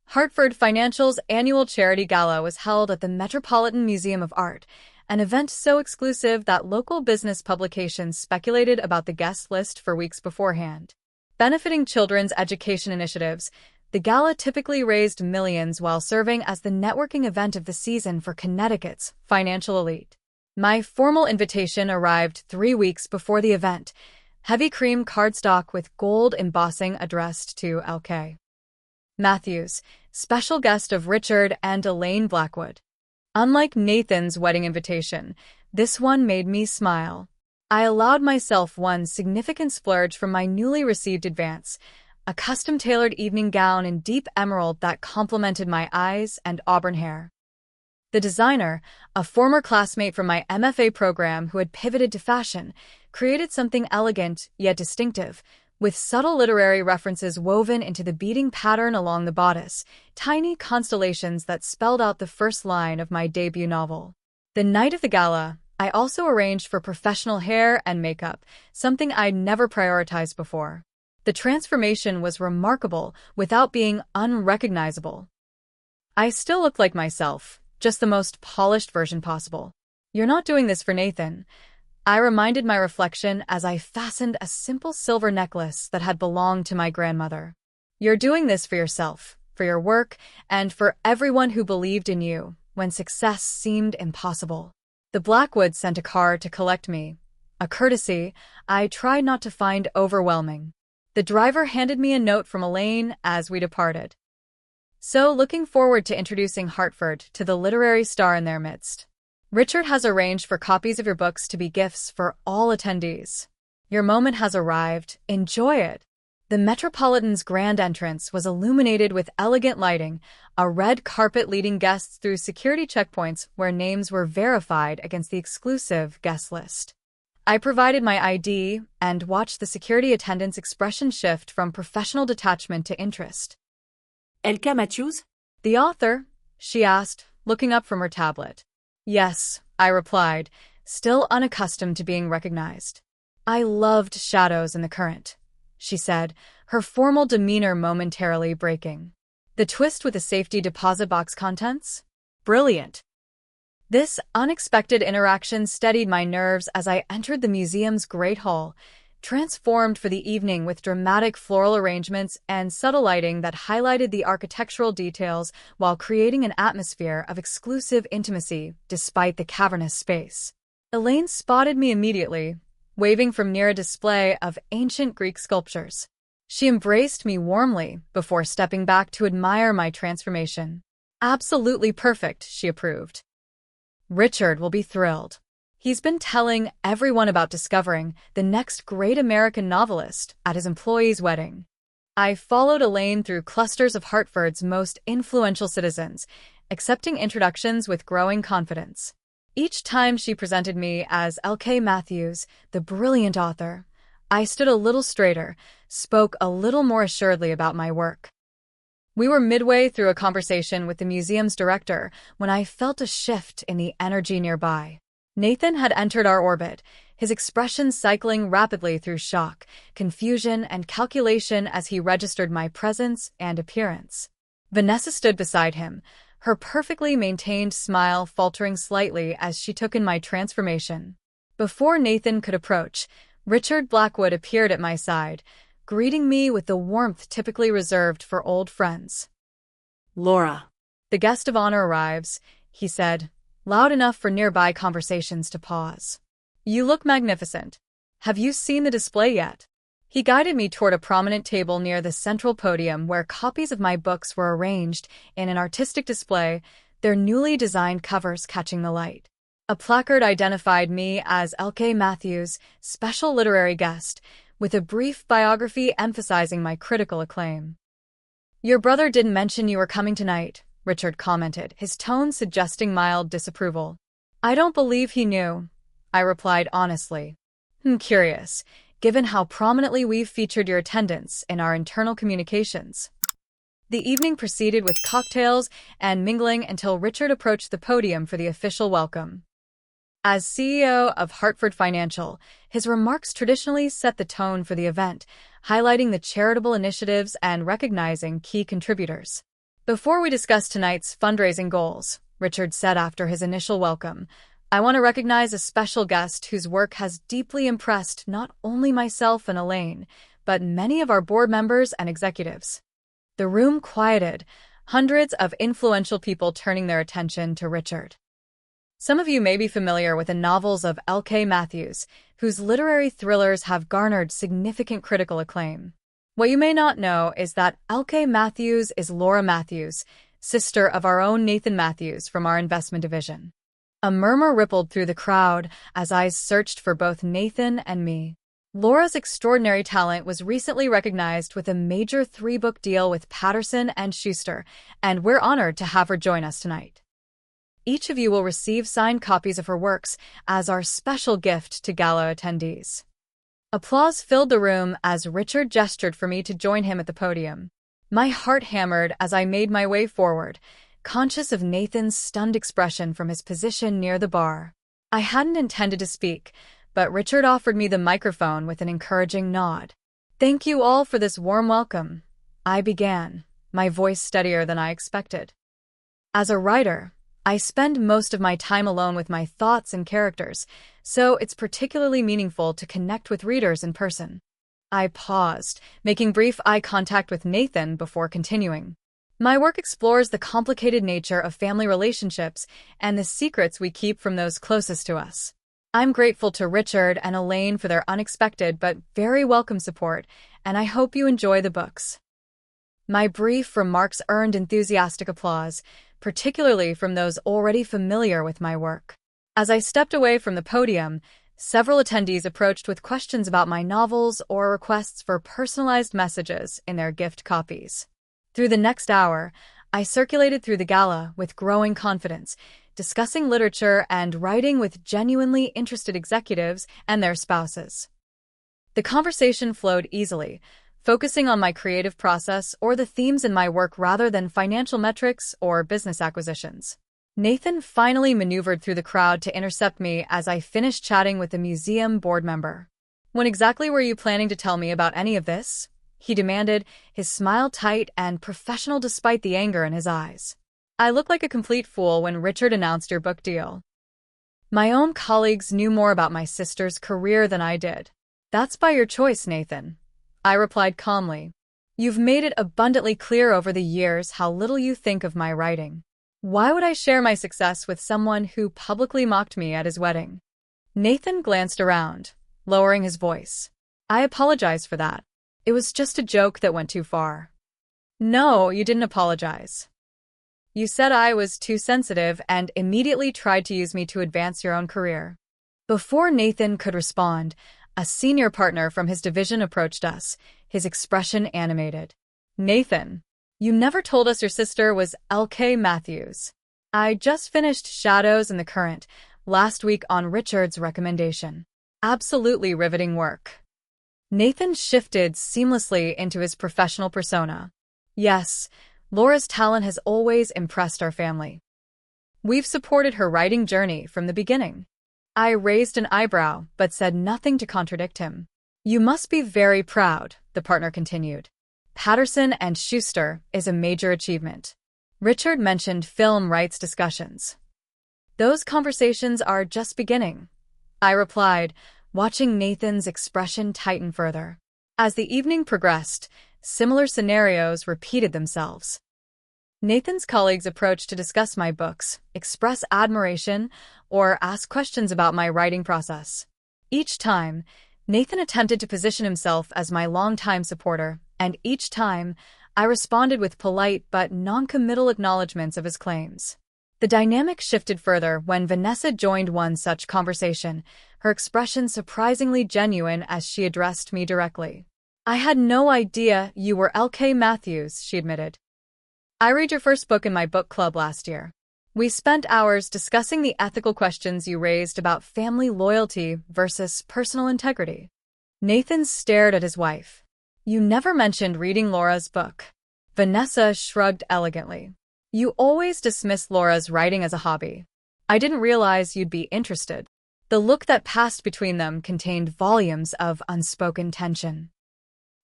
Hartford Financial's annual charity gala was held at the Metropolitan Museum of Art, an event so exclusive that local business publications speculated about the guest list for weeks beforehand. Benefiting children's education initiatives, the gala typically raised millions while serving as the networking event of the season for Connecticut's financial elite. My formal invitation arrived 3 weeks before the event, heavy cream cardstock with gold embossing addressed to L.K. Matthews, special guest of Richard and Elaine Blackwood. Unlike Nathan's wedding invitation, this one made me smile. I allowed myself one significant splurge from my newly received advance, a custom-tailored evening gown in deep emerald that complemented my eyes and auburn hair. The designer, a former classmate from my MFA program who had pivoted to fashion, created something elegant yet distinctive, with subtle literary references woven into the beading pattern along the bodice, tiny constellations that spelled out the first line of my debut novel. The night of the gala, I also arranged for professional hair and makeup, something I'd never prioritized before. The transformation was remarkable without being unrecognizable. I still looked like myself, just the most polished version possible. You're not doing this for Nathan. I reminded my reflection as I fastened a simple silver necklace that had belonged to my grandmother. You're doing this for yourself, for your work, and for everyone who believed in you when success seemed impossible. The Blackwoods sent a car to collect me, a courtesy I tried not to find overwhelming. The driver handed me a note from Elaine as we departed. So looking forward to introducing Hartford to the literary star in their midst. Richard has arranged for copies of your books to be gifts for all attendees. Your moment has arrived. Enjoy it. The Metropolitan's grand entrance was illuminated with elegant lighting, a red carpet leading guests through security checkpoints where names were verified against the exclusive guest list. I provided my ID and watched the security attendant's expression shift from professional detachment to interest. L.K. Matthews? The author? She asked, looking up from her tablet. Yes, I replied, still unaccustomed to being recognized. I loved shadows in the current, she said, her formal demeanor momentarily breaking. The twist with the safety deposit box contents? Brilliant. This unexpected interaction steadied my nerves as I entered the museum's great hall, transformed for the evening with dramatic floral arrangements and subtle lighting that highlighted the architectural details while creating an atmosphere of exclusive intimacy despite the cavernous space. Elaine spotted me immediately, waving from near a display of ancient Greek sculptures. She embraced me warmly before stepping back to admire my transformation. Absolutely perfect, she approved. Richard will be thrilled. He's been telling everyone about discovering the next great American novelist at his employee's wedding. I followed Elaine through clusters of Hartford's most influential citizens, accepting introductions with growing confidence. Each time she presented me as L.K. Matthews, the brilliant author, I stood a little straighter, spoke a little more assuredly about my work. We were midway through a conversation with the museum's director when I felt a shift in the energy nearby. Nathan had entered our orbit, his expression cycling rapidly through shock, confusion, and calculation as he registered my presence and appearance. Vanessa stood beside him, her perfectly maintained smile faltering slightly as she took in my transformation. Before Nathan could approach, Richard Blackwood appeared at my side, greeting me with the warmth typically reserved for old friends. Laura. The guest of honor arrives, he said, loud enough for nearby conversations to pause. You look magnificent. Have you seen the display yet? He guided me toward a prominent table near the central podium where copies of my books were arranged in an artistic display, their newly designed covers catching the light. A placard identified me as L.K. Matthews, special literary guest, with a brief biography emphasizing my critical acclaim. Your brother didn't mention you were coming tonight, Richard commented, his tone suggesting mild disapproval. I don't believe he knew, I replied honestly. Curious, given how prominently we've featured your attendance in our internal communications. The evening proceeded with cocktails and mingling until Richard approached the podium for the official welcome. As CEO of Hartford Financial, his remarks traditionally set the tone for the event, highlighting the charitable initiatives and recognizing key contributors. Before we discuss tonight's fundraising goals, Richard said after his initial welcome, I want to recognize a special guest whose work has deeply impressed not only myself and Elaine, but many of our board members and executives. The room quieted, hundreds of influential people turning their attention to Richard. Some of you may be familiar with the novels of L.K. Matthews, whose literary thrillers have garnered significant critical acclaim. What you may not know is that L.K. Matthews is Laura Matthews, sister of our own Nathan Matthews from our investment division. A murmur rippled through the crowd as eyes searched for both Nathan and me. Laura's extraordinary talent was recently recognized with a major 3-book deal with Patterson and Schuster, and we're honored to have her join us tonight. Each of you will receive signed copies of her works as our special gift to gala attendees. Applause filled the room as Richard gestured for me to join him at the podium. My heart hammered as I made my way forward, conscious of Nathan's stunned expression from his position near the bar. I hadn't intended to speak, but Richard offered me the microphone with an encouraging nod. Thank you all for this warm welcome, I began, my voice steadier than I expected. As a writer, I spend most of my time alone with my thoughts and characters, so it's particularly meaningful to connect with readers in person. I paused, making brief eye contact with Nathan before continuing. My work explores the complicated nature of family relationships and the secrets we keep from those closest to us. I'm grateful to Richard and Elaine for their unexpected but very welcome support, and I hope you enjoy the books. My brief remarks earned enthusiastic applause, particularly from those already familiar with my work. As I stepped away from the podium, several attendees approached with questions about my novels or requests for personalized messages in their gift copies. Through the next hour, I circulated through the gala with growing confidence, discussing literature and writing with genuinely interested executives and their spouses. The conversation flowed easily, focusing on my creative process or the themes in my work rather than financial metrics or business acquisitions. Nathan finally maneuvered through the crowd to intercept me as I finished chatting with the museum board member. When exactly were you planning to tell me about any of this? He demanded, his smile tight and professional despite the anger in his eyes. I looked like a complete fool when Richard announced your book deal. My own colleagues knew more about my sister's career than I did. That's by your choice, Nathan, I replied calmly. You've made it abundantly clear over the years how little you think of my writing. Why would I share my success with someone who publicly mocked me at his wedding? Nathan glanced around, lowering his voice. I apologize for that. It was just a joke that went too far. No, you didn't apologize. You said I was too sensitive and immediately tried to use me to advance your own career. Before Nathan could respond, a senior partner from his division approached us, his expression animated. Nathan, you never told us your sister was L.K. Matthews. I just finished Shadows in the Current last week on Richard's recommendation. Absolutely riveting work. Nathan shifted seamlessly into his professional persona. Yes, Laura's talent has always impressed our family. We've supported her writing journey from the beginning. I raised an eyebrow, but said nothing to contradict him. You must be very proud, the partner continued. Patterson and Schuster is a major achievement. Richard mentioned film rights discussions. Those conversations are just beginning, I replied, watching Nathan's expression tighten further. As the evening progressed, similar scenarios repeated themselves. Nathan's colleagues approached to discuss my books, express admiration, or ask questions about my writing process. Each time, Nathan attempted to position himself as my longtime supporter, and each time, I responded with polite but non-committal acknowledgments of his claims. The dynamic shifted further when Vanessa joined one such conversation, her expression surprisingly genuine as she addressed me directly. I had no idea you were L.K. Matthews, she admitted. I read your first book in my book club last year. We spent hours discussing the ethical questions you raised about family loyalty versus personal integrity. Nathan stared at his wife. You never mentioned reading Laura's book. Vanessa shrugged elegantly. You always dismiss Laura's writing as a hobby. I didn't realize you'd be interested. The look that passed between them contained volumes of unspoken tension.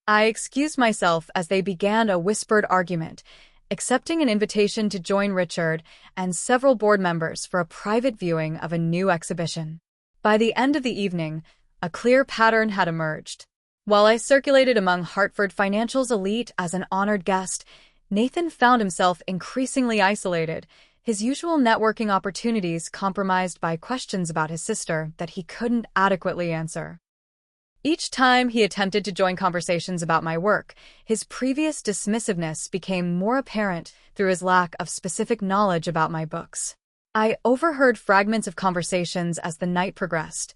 I excused myself as they began a whispered argument, accepting an invitation to join Richard and several board members for a private viewing of a new exhibition. By the end of the evening, a clear pattern had emerged. While I circulated among Hartford Financial's elite as an honored guest, Nathan found himself increasingly isolated, his usual networking opportunities compromised by questions about his sister that he couldn't adequately answer. Each time he attempted to join conversations about my work, his previous dismissiveness became more apparent through his lack of specific knowledge about my books. I overheard fragments of conversations as the night progressed.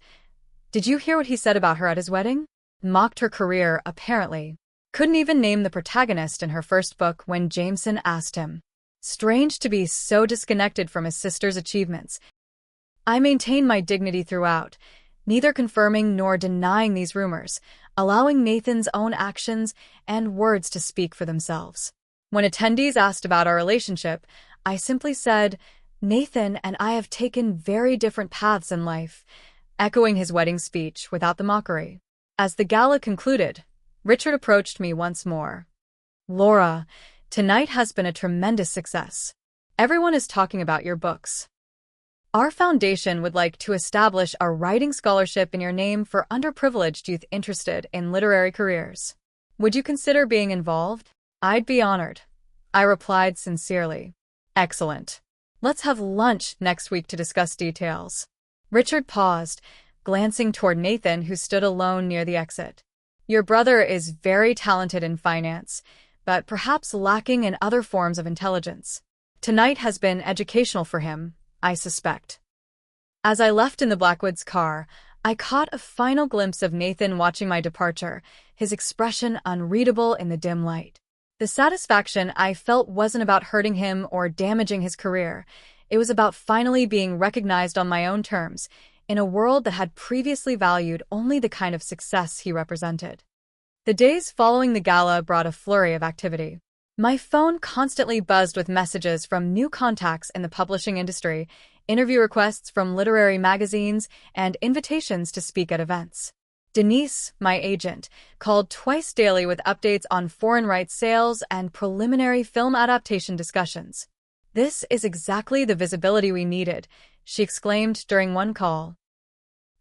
Did you hear what he said about her at his wedding? Mocked her career, apparently. Couldn't even name the protagonist in her first book when Jameson asked him. Strange to be so disconnected from his sister's achievements. I maintained my dignity throughout, neither confirming nor denying these rumors, allowing Nathan's own actions and words to speak for themselves. When attendees asked about our relationship, I simply said, Nathan and I have taken very different paths in life, echoing his wedding speech without the mockery. As the gala concluded, Richard approached me once more. Laura, tonight has been a tremendous success. Everyone is talking about your books. Our foundation would like to establish a writing scholarship in your name for underprivileged youth interested in literary careers. Would you consider being involved? I'd be honored. I replied sincerely. Excellent. Let's have lunch next week to discuss details. Richard paused, glancing toward Nathan, who stood alone near the exit. Your brother is very talented in finance, but perhaps lacking in other forms of intelligence. Tonight has been educational for him, I suspect. As I left in the Blackwoods car, I caught a final glimpse of Nathan watching my departure, his expression unreadable in the dim light. The satisfaction I felt wasn't about hurting him or damaging his career. It was about finally being recognized on my own terms, in a world that had previously valued only the kind of success he represented. The days following the gala brought a flurry of activity. My phone constantly buzzed with messages from new contacts in the publishing industry, interview requests from literary magazines, and invitations to speak at events. Denise, my agent, called twice daily with updates on foreign rights sales and preliminary film adaptation discussions. This is exactly the visibility we needed, she exclaimed during one call.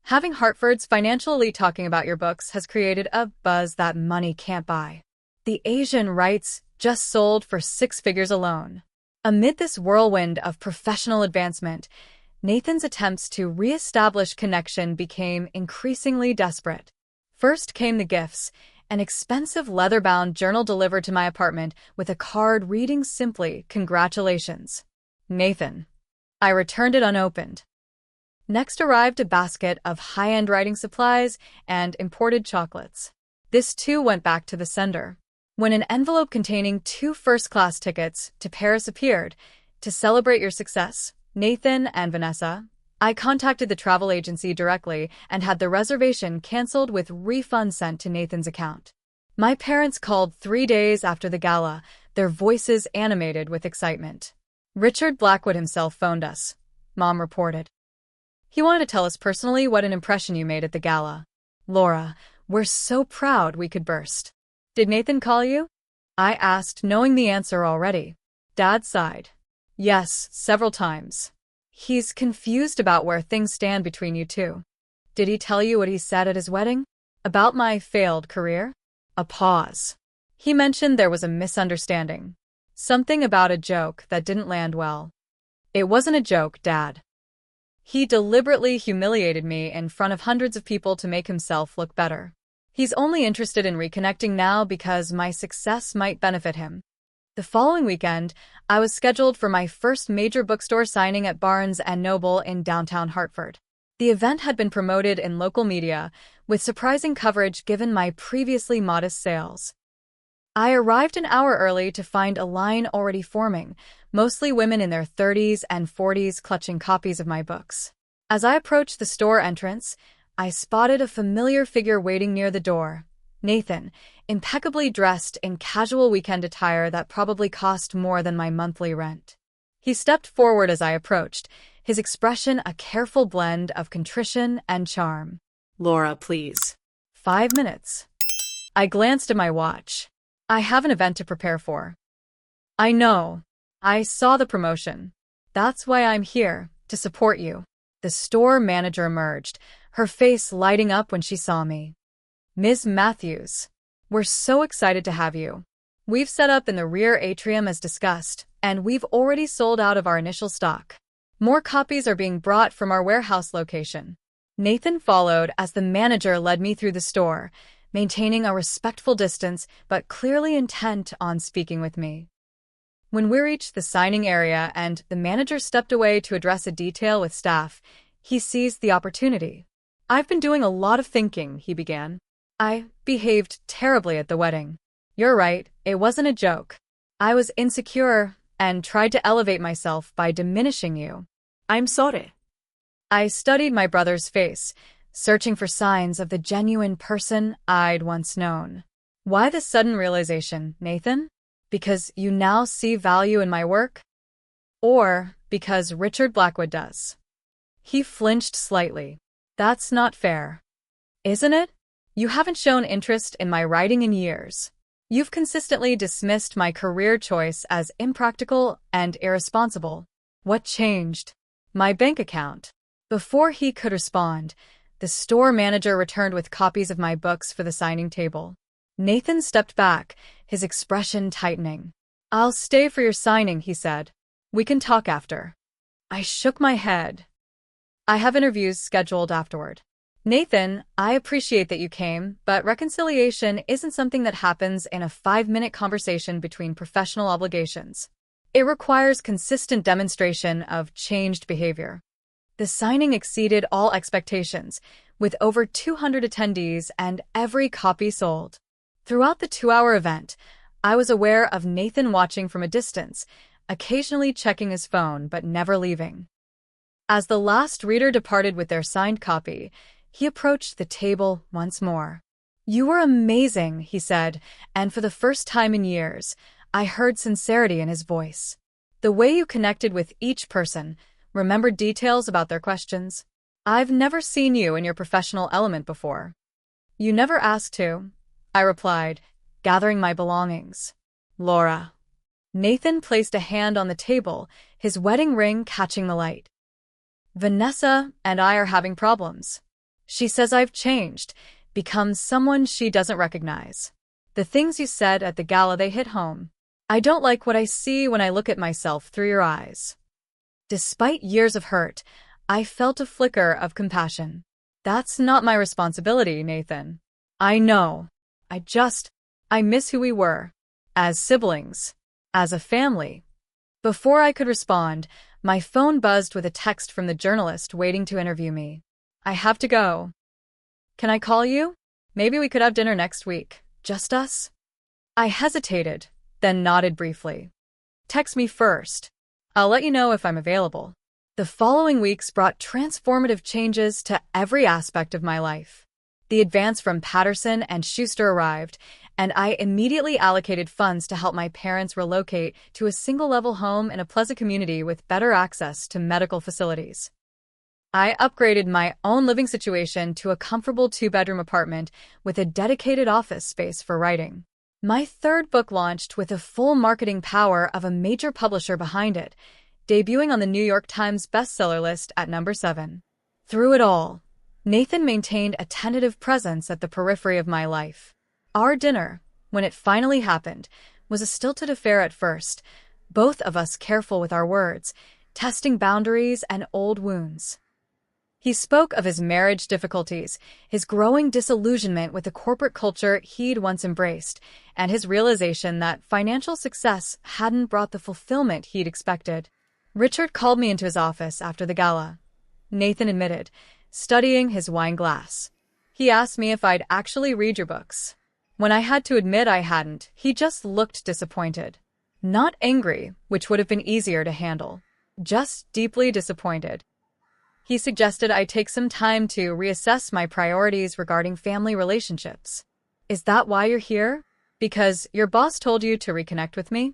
Having Hartford's financial elite talking about your books has created a buzz that money can't buy. The Asian rights just sold for 6 figures alone. Amid this whirlwind of professional advancement, Nathan's attempts to re-establish connection became increasingly desperate. First came the gifts, an expensive leather-bound journal delivered to my apartment with a card reading simply, "Congratulations, Nathan." I returned it unopened. Next arrived a basket of high-end writing supplies and imported chocolates. This too went back to the sender. When an envelope containing 2 first-class tickets to Paris appeared, to celebrate your success, Nathan and Vanessa, I contacted the travel agency directly and had the reservation canceled with refund sent to Nathan's account. My parents called 3 days after the gala, their voices animated with excitement. Richard Blackwood himself phoned us, Mom reported. He wanted to tell us personally what an impression you made at the gala. Laura, we're so proud we could burst. Did Nathan call you? I asked, knowing the answer already. Dad sighed. Yes, several times. He's confused about where things stand between you two. Did he tell you what he said at his wedding? About my failed career? A pause. He mentioned there was a misunderstanding. Something about a joke that didn't land well. It wasn't a joke, Dad. He deliberately humiliated me in front of hundreds of people to make himself look better. He's only interested in reconnecting now because my success might benefit him. The following weekend, I was scheduled for my first major bookstore signing at Barnes & Noble in downtown Hartford. The event had been promoted in local media, with surprising coverage given my previously modest sales. I arrived an hour early to find a line already forming, mostly women in their 30s and 40s clutching copies of my books. As I approached the store entrance, I spotted a familiar figure waiting near the door, Nathan, impeccably dressed in casual weekend attire that probably cost more than my monthly rent. He stepped forward as I approached, his expression a careful blend of contrition and charm. Laura, please. 5 minutes. I glanced at my watch. I have an event to prepare for. I know. I saw the promotion. That's why I'm here, to support you. The store manager emerged, her face lighting up when she saw me. Ms. Matthews, we're so excited to have you. We've set up in the rear atrium as discussed, and we've already sold out of our initial stock. More copies are being brought from our warehouse location. Nathan followed as the manager led me through the store, maintaining a respectful distance but clearly intent on speaking with me. When we reached the signing area and the manager stepped away to address a detail with staff, he seized the opportunity. I've been doing a lot of thinking, he began. I behaved terribly at the wedding. You're right, it wasn't a joke. I was insecure and tried to elevate myself by diminishing you. I'm sorry. I studied my brother's face, searching for signs of the genuine person I'd once known. Why the sudden realization, Nathan? Because you now see value in my work? Or because Richard Blackwood does? He flinched slightly. That's not fair. Isn't it? You haven't shown interest in my writing in years. You've consistently dismissed my career choice as impractical and irresponsible. What changed? My bank account. Before he could respond, the store manager returned with copies of my books for the signing table. Nathan stepped back, his expression tightening. I'll stay for your signing, he said. We can talk after. I shook my head. I have interviews scheduled afterward. Nathan, I appreciate that you came, but reconciliation isn't something that happens in a 5-minute conversation between professional obligations. It requires consistent demonstration of changed behavior. The signing exceeded all expectations, with over 200 attendees and every copy sold. Throughout the 2-hour event, I was aware of Nathan watching from a distance, occasionally checking his phone but never leaving. As the last reader departed with their signed copy, he approached the table once more. You were amazing, he said, and for the first time in years, I heard sincerity in his voice. The way you connected with each person, remembered details about their questions. I've never seen you in your professional element before. You never asked to, I replied, gathering my belongings. Laura. Nathan placed a hand on the table, his wedding ring catching the light. Vanessa and I are having problems. She says I've changed, become someone she doesn't recognize. The things you said at the gala, they hit home. I don't like what I see when I look at myself through your eyes. Despite years of hurt, I felt a flicker of compassion. That's not my responsibility, Nathan. I know. I miss who we were. As siblings. As a family. Before I could respond, my phone buzzed with a text from the journalist waiting to interview me. I have to go. Can I call you? Maybe we could have dinner next week. Just us? I hesitated, then nodded briefly. Text me first. I'll let you know if I'm available. The following weeks brought transformative changes to every aspect of my life. The advance from Patterson and Schuster arrived, and I immediately allocated funds to help my parents relocate to a single-level home in a pleasant community with better access to medical facilities. I upgraded my own living situation to a comfortable 2-bedroom apartment with a dedicated office space for writing. My 3rd book launched with the full marketing power of a major publisher behind it, debuting on the New York Times bestseller list at number 7. Through it all, Nathan maintained a tentative presence at the periphery of my life. Our dinner, when it finally happened, was a stilted affair at first, both of us careful with our words, testing boundaries and old wounds. He spoke of his marriage difficulties, his growing disillusionment with the corporate culture he'd once embraced, and his realization that financial success hadn't brought the fulfillment he'd expected. Richard called me into his office after the gala. Nathan admitted, studying his wine glass. He asked me if I'd actually read your books. When I had to admit I hadn't, he just looked disappointed. Not angry, which would have been easier to handle. Just deeply disappointed. He suggested I take some time to reassess my priorities regarding family relationships. Is that why you're here? Because your boss told you to reconnect with me?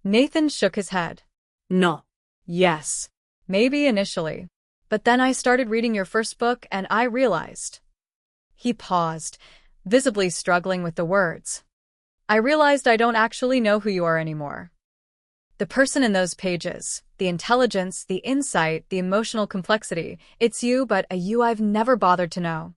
Nathan shook his head. No. Yes, maybe initially. But then I started reading your first book and I realized. He paused, visibly struggling with the words. I realized I don't actually know who you are anymore. The person in those pages, the intelligence, the insight, the emotional complexity, it's you, but a you I've never bothered to know.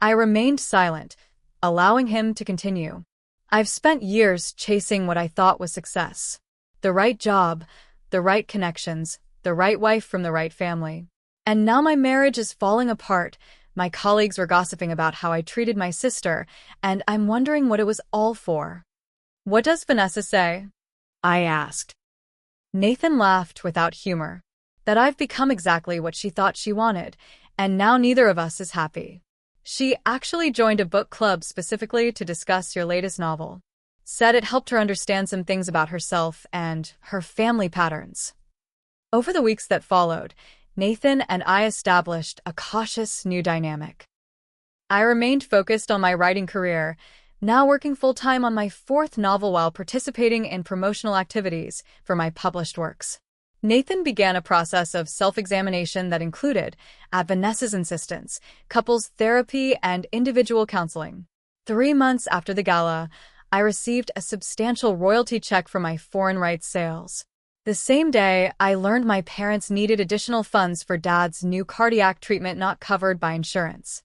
I remained silent, allowing him to continue. I've spent years chasing what I thought was success. The right job, the right connections, the right wife from the right family. And now my marriage is falling apart. My colleagues were gossiping about how I treated my sister, and I'm wondering what it was all for. What does Vanessa say? I asked. Nathan laughed without humor. That I've become exactly what she thought she wanted, and now neither of us is happy. She actually joined a book club specifically to discuss your latest novel. Said it helped her understand some things about herself and her family patterns. Over the weeks that followed, Nathan and I established a cautious new dynamic. I remained focused on my writing career, now working full-time on my fourth novel while participating in promotional activities for my published works. Nathan began a process of self-examination that included, at Vanessa's insistence, couples therapy and individual counseling. 3 months after the gala, I received a substantial royalty check for my foreign rights sales. The same day, I learned my parents needed additional funds for Dad's new cardiac treatment not covered by insurance.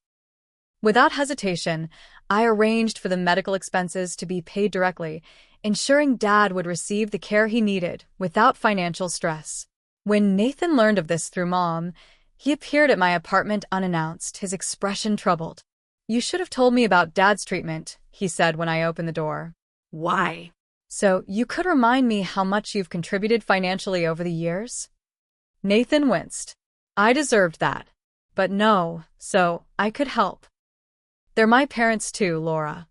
Without hesitation, I arranged for the medical expenses to be paid directly, ensuring Dad would receive the care he needed without financial stress. When Nathan learned of this through Mom, he appeared at my apartment unannounced, his expression troubled. You should have told me about Dad's treatment, he said when I opened the door. Why? So you could remind me how much you've contributed financially over the years? Nathan winced. I deserved that. But no, so I could help. They're my parents too, Laura.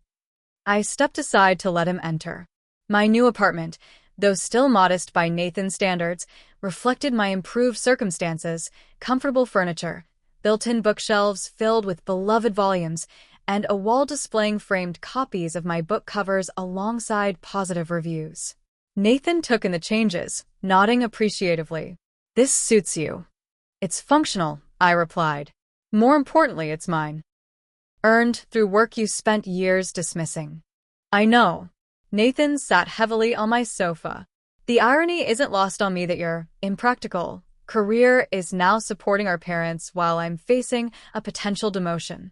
I stepped aside to let him enter. My new apartment, though still modest by Nathan's standards, reflected my improved circumstances, comfortable furniture, built-in bookshelves filled with beloved volumes, and a wall displaying framed copies of my book covers alongside positive reviews. Nathan took in the changes, nodding appreciatively. This suits you. It's functional, I replied. More importantly, it's mine. Earned through work you spent years dismissing. I know. Nathan sat heavily on my sofa. The irony isn't lost on me that your impractical career is now supporting our parents while I'm facing a potential demotion.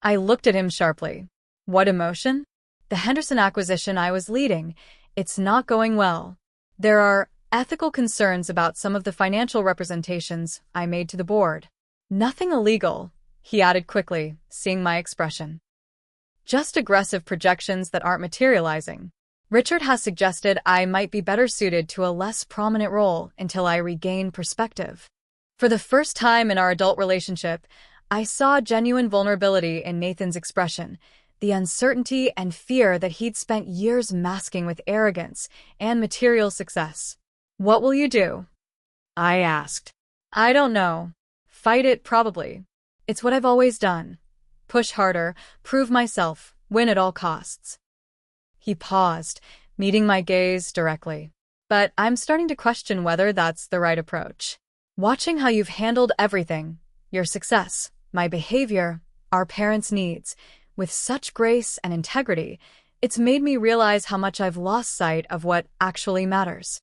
I looked at him sharply. What emotion? The Henderson acquisition I was leading. It's not going well. There are ethical concerns about some of the financial representations I made to the board. Nothing illegal, he added quickly, seeing my expression. Just aggressive projections that aren't materializing. Richard has suggested I might be better suited to a less prominent role until I regain perspective. For the first time in our adult relationship, I saw genuine vulnerability in Nathan's expression, the uncertainty and fear that he'd spent years masking with arrogance and material success. What will you do? I asked. I don't know. Fight it, probably. It's what I've always done. Push harder, prove myself, win at all costs. He paused, meeting my gaze directly. But I'm starting to question whether that's the right approach. Watching how you've handled everything, your success, my behavior, our parents' needs, with such grace and integrity, it's made me realize how much I've lost sight of what actually matters.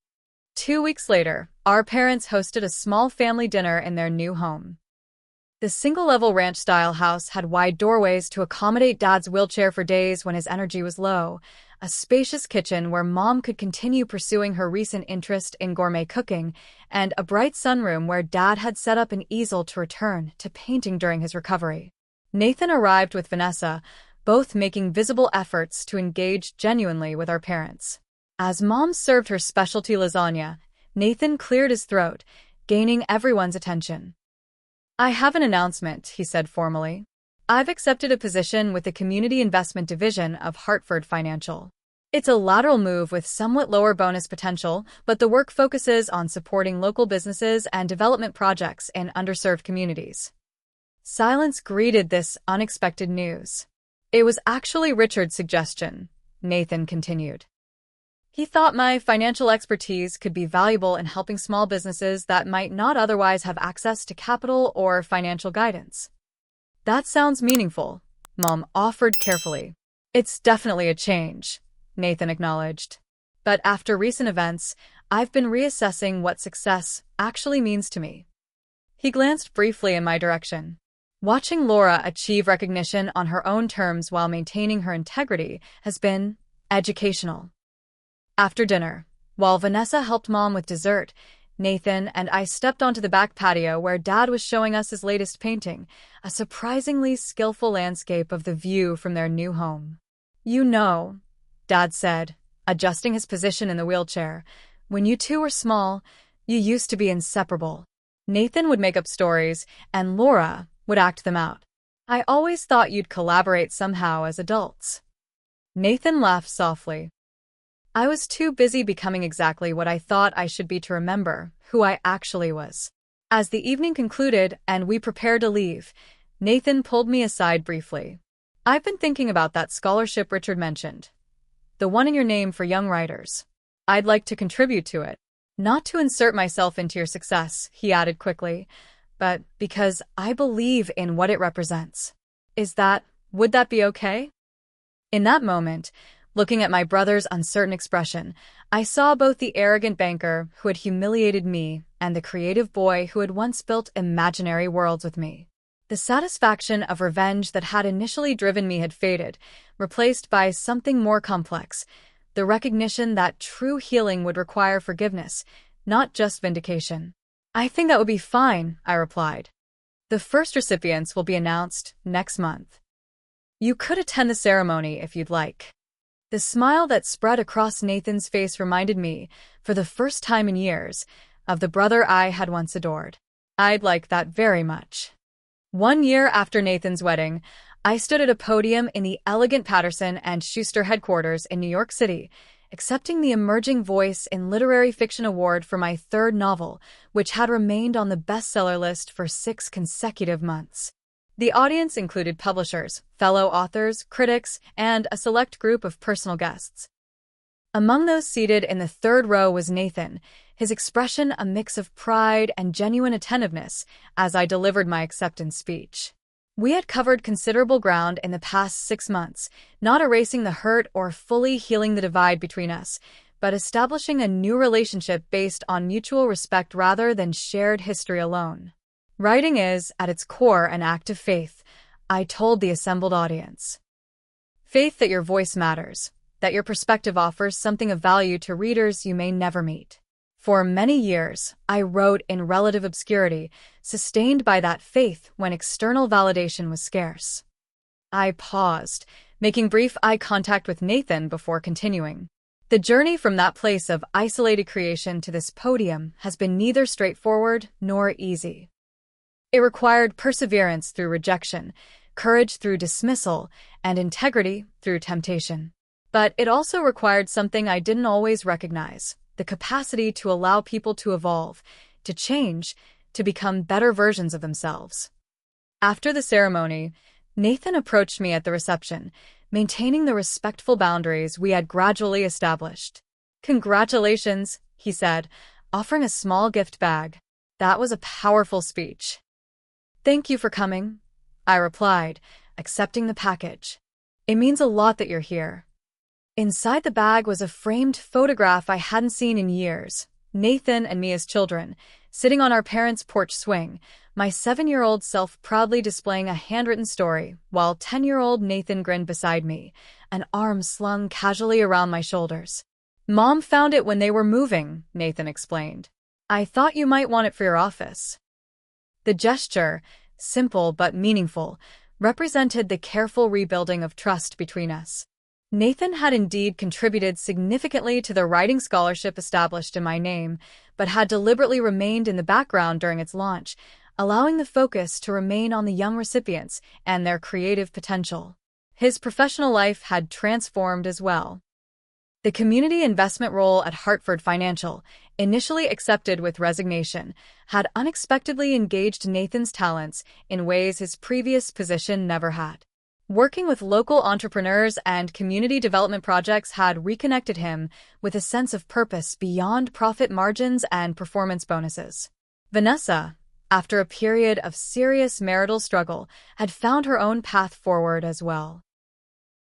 2 weeks later, our parents hosted a small family dinner in their new home. The single-level ranch-style house had wide doorways to accommodate Dad's wheelchair for days when his energy was low, a spacious kitchen where Mom could continue pursuing her recent interest in gourmet cooking, and a bright sunroom where Dad had set up an easel to return to painting during his recovery. Nathan arrived with Vanessa, both making visible efforts to engage genuinely with our parents. As Mom served her specialty lasagna, Nathan cleared his throat, gaining everyone's attention. I have an announcement, he said formally. I've accepted a position with the Community Investment Division of Hartford Financial. It's a lateral move with somewhat lower bonus potential, but the work focuses on supporting local businesses and development projects in underserved communities. Silence greeted this unexpected news. It was actually Richard's suggestion, Nathan continued. He thought my financial expertise could be valuable in helping small businesses that might not otherwise have access to capital or financial guidance. That sounds meaningful, Mom offered carefully. It's definitely a change, Nathan acknowledged. But after recent events, I've been reassessing what success actually means to me. He glanced briefly in my direction. Watching Laura achieve recognition on her own terms while maintaining her integrity has been educational. After dinner, while Vanessa helped Mom with dessert, Nathan and I stepped onto the back patio where Dad was showing us his latest painting, a surprisingly skillful landscape of the view from their new home. You know, Dad said, adjusting his position in the wheelchair, when you two were small, you used to be inseparable. Nathan would make up stories, and Laura would act them out. I always thought you'd collaborate somehow as adults. Nathan laughed softly. I was too busy becoming exactly what I thought I should be to remember who I actually was. As the evening concluded and we prepared to leave, Nathan pulled me aside briefly. I've been thinking about that scholarship Richard mentioned. The one in your name for young writers. I'd like to contribute to it. Not to insert myself into your success, he added quickly, but because I believe in what it represents. Would that be okay? In that moment, looking at my brother's uncertain expression, I saw both the arrogant banker who had humiliated me and the creative boy who had once built imaginary worlds with me. The satisfaction of revenge that had initially driven me had faded, replaced by something more complex, the recognition that true healing would require forgiveness, not just vindication. I think that would be fine, I replied. The first recipients will be announced next month. You could attend the ceremony if you'd like. The smile that spread across Nathan's face reminded me, for the first time in years, of the brother I had once adored. I'd like that very much. 1 year after Nathan's wedding, I stood at a podium in the elegant Patterson and Schuster headquarters in New York City, accepting the Emerging Voice in Literary Fiction Award for my third novel, which had remained on the bestseller list for 6 consecutive months. The audience included publishers, fellow authors, critics, and a select group of personal guests. Among those seated in the third row was Nathan, his expression a mix of pride and genuine attentiveness as I delivered my acceptance speech. We had covered considerable ground in the past 6 months, not erasing the hurt or fully healing the divide between us, but establishing a new relationship based on mutual respect rather than shared history alone. Writing is, at its core, an act of faith, I told the assembled audience. Faith that your voice matters, that your perspective offers something of value to readers you may never meet. For many years, I wrote in relative obscurity, sustained by that faith when external validation was scarce. I paused, making brief eye contact with Nathan before continuing. The journey from that place of isolated creation to this podium has been neither straightforward nor easy. It required perseverance through rejection, courage through dismissal, and integrity through temptation. But it also required something I didn't always recognize: the capacity to allow people to evolve, to change, to become better versions of themselves. After the ceremony, Nathan approached me at the reception, maintaining the respectful boundaries we had gradually established. "Congratulations," he said, offering a small gift bag. That was a powerful speech. "Thank you for coming," I replied, accepting the package. "It means a lot that you're here." Inside the bag was a framed photograph I hadn't seen in years, Nathan and me as children, sitting on our parents' porch swing, my 7-year-old self proudly displaying a handwritten story, while 10-year-old Nathan grinned beside me, an arm slung casually around my shoulders. "Mom found it when they were moving," Nathan explained. "I thought you might want it for your office." The gesture, simple but meaningful, represented the careful rebuilding of trust between us. Nathan had indeed contributed significantly to the writing scholarship established in my name, but had deliberately remained in the background during its launch, allowing the focus to remain on the young recipients and their creative potential. His professional life had transformed as well. The community investment role at Hartford Financial, initially accepted with resignation, had unexpectedly engaged Nathan's talents in ways his previous position never had. Working with local entrepreneurs and community development projects had reconnected him with a sense of purpose beyond profit margins and performance bonuses. Vanessa, after a period of serious marital struggle, had found her own path forward as well.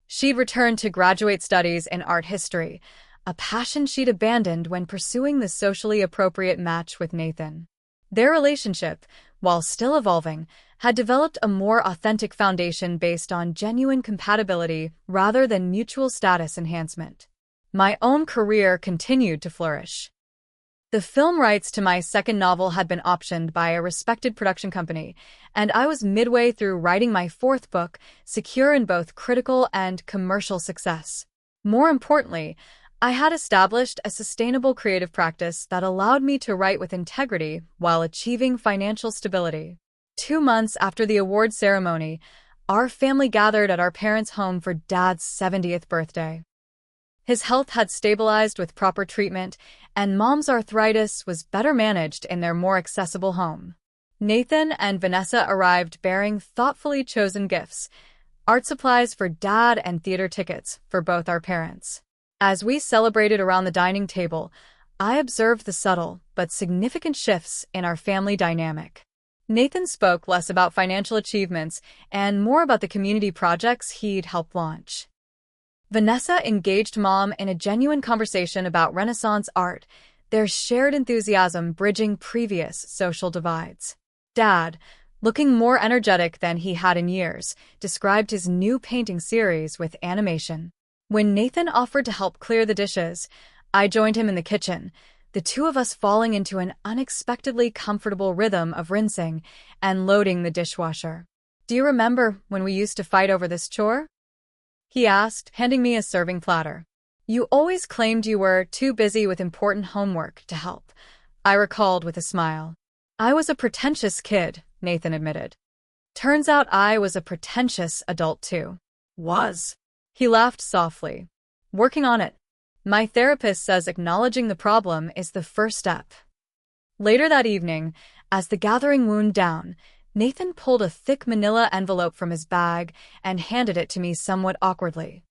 She'd returned to graduate studies in art history, a passion she'd abandoned when pursuing the socially appropriate match with Nathan. Their relationship, while still evolving, had developed a more authentic foundation based on genuine compatibility rather than mutual status enhancement. My own career continued to flourish. The film rights to my second novel had been optioned by a respected production company, and I was midway through writing my fourth book, secure in both critical and commercial success. More importantly, I had established a sustainable creative practice that allowed me to write with integrity while achieving financial stability. 2 months after the award ceremony, our family gathered at our parents' home for Dad's 70th birthday. His health had stabilized with proper treatment, and Mom's arthritis was better managed in their more accessible home. Nathan and Vanessa arrived bearing thoughtfully chosen gifts, art supplies for Dad and theater tickets for both our parents. As we celebrated around the dining table, I observed the subtle but significant shifts in our family dynamic. Nathan spoke less about financial achievements and more about the community projects he'd helped launch. Vanessa engaged Mom in a genuine conversation about Renaissance art, their shared enthusiasm bridging previous social divides. Dad, looking more energetic than he had in years, described his new painting series with animation. When Nathan offered to help clear the dishes, I joined him in the kitchen, the two of us falling into an unexpectedly comfortable rhythm of rinsing and loading the dishwasher. "Do you remember when we used to fight over this chore?" he asked, handing me a serving platter. "You always claimed you were too busy with important homework to help," I recalled with a smile. "I was a pretentious kid," Nathan admitted. "Turns out I was a pretentious adult too." Was. He laughed softly. "Working on it. My therapist says acknowledging the problem is the first step." Later that evening, as the gathering wound down, Nathan pulled a thick manila envelope from his bag and handed it to me somewhat awkwardly.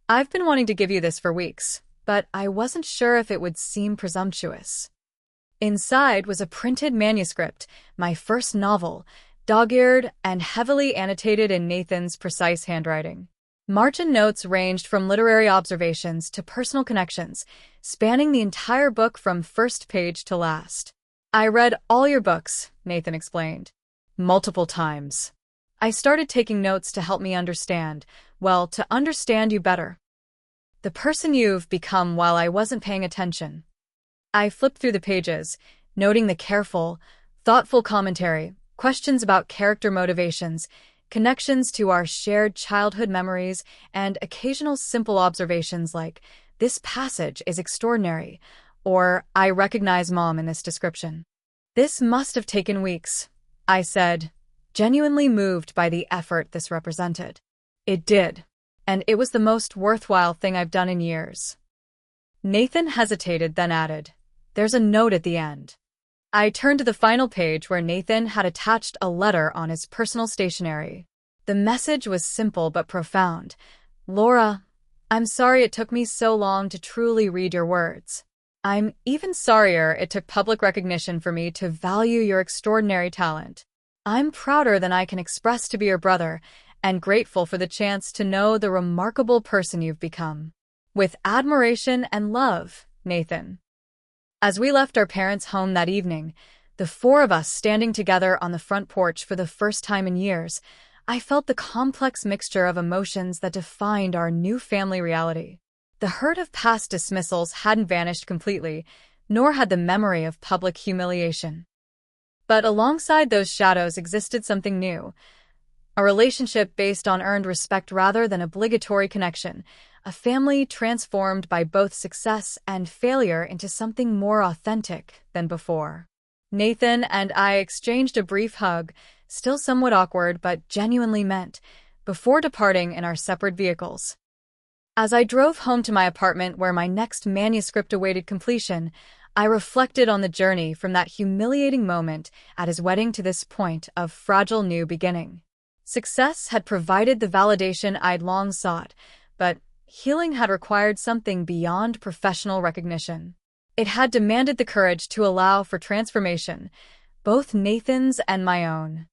"I've been wanting to give you this for weeks, but I wasn't sure if it would seem presumptuous." Inside was a printed manuscript, my first novel, dog-eared and heavily annotated in Nathan's precise handwriting. Margin notes ranged from literary observations to personal connections, spanning the entire book from first page to last. "I read all your books," Nathan explained. "Multiple times. I started taking notes to help me understand, well, to understand you better. The person you've become while I wasn't paying attention." I flipped through the pages, noting the careful, thoughtful commentary, questions about character motivations, connections to our shared childhood memories, and occasional simple observations like, "This passage is extraordinary," or "I recognize Mom in this description." "This must have taken weeks," I said, genuinely moved by the effort this represented. "It did, and it was the most worthwhile thing I've done in years." Nathan hesitated, then added, "There's a note at the end." I turned to the final page where Nathan had attached a letter on his personal stationery. The message was simple but profound. "Laura, I'm sorry it took me so long to truly read your words. I'm even sorrier it took public recognition for me to value your extraordinary talent. I'm prouder than I can express to be your brother, and grateful for the chance to know the remarkable person you've become. With admiration and love, Nathan." As we left our parents' home that evening, the four of us standing together on the front porch for the first time in years, I felt the complex mixture of emotions that defined our new family reality. The hurt of past dismissals hadn't vanished completely, nor had the memory of public humiliation. But alongside those shadows existed something new, a relationship based on earned respect rather than obligatory connection, a family transformed by both success and failure into something more authentic than before. Nathan and I exchanged a brief hug, still somewhat awkward but genuinely meant, before departing in our separate vehicles. As I drove home to my apartment where my next manuscript awaited completion, I reflected on the journey from that humiliating moment at his wedding to this point of fragile new beginning. Success had provided the validation I'd long sought, but healing had required something beyond professional recognition. It had demanded the courage to allow for transformation, both Nathan's and my own.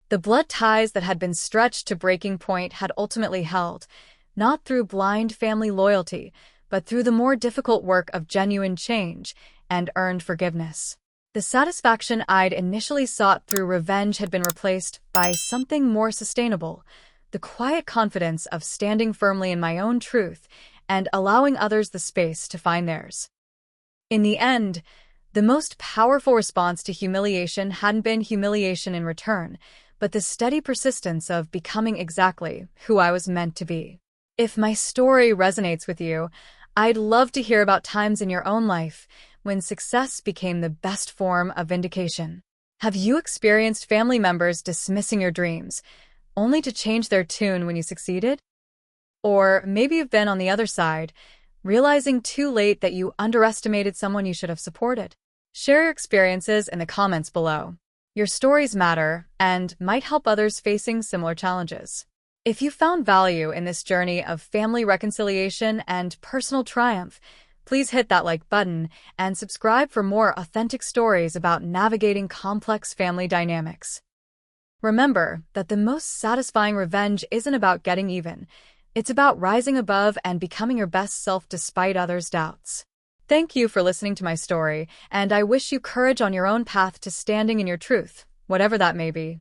The blood ties that had been stretched to breaking point had ultimately held, not through blind family loyalty, but through the more difficult work of genuine change and earned forgiveness. The satisfaction I'd initially sought through revenge had been replaced by something more sustainable, the quiet confidence of standing firmly in my own truth and allowing others the space to find theirs. In the end, the most powerful response to humiliation hadn't been humiliation in return, but the steady persistence of becoming exactly who I was meant to be. If my story resonates with you, I'd love to hear about times in your own life when success became the best form of vindication. Have you experienced family members dismissing your dreams, only to change their tune when you succeeded? Or maybe you've been on the other side, realizing too late that you underestimated someone you should have supported. Share your experiences in the comments below. Your stories matter and might help others facing similar challenges. If you found value in this journey of family reconciliation and personal triumph, please hit that like button and subscribe for more authentic stories about navigating complex family dynamics. Remember that the most satisfying revenge isn't about getting even. It's about rising above and becoming your best self despite others' doubts. Thank you for listening to my story, and I wish you courage on your own path to standing in your truth, whatever that may be.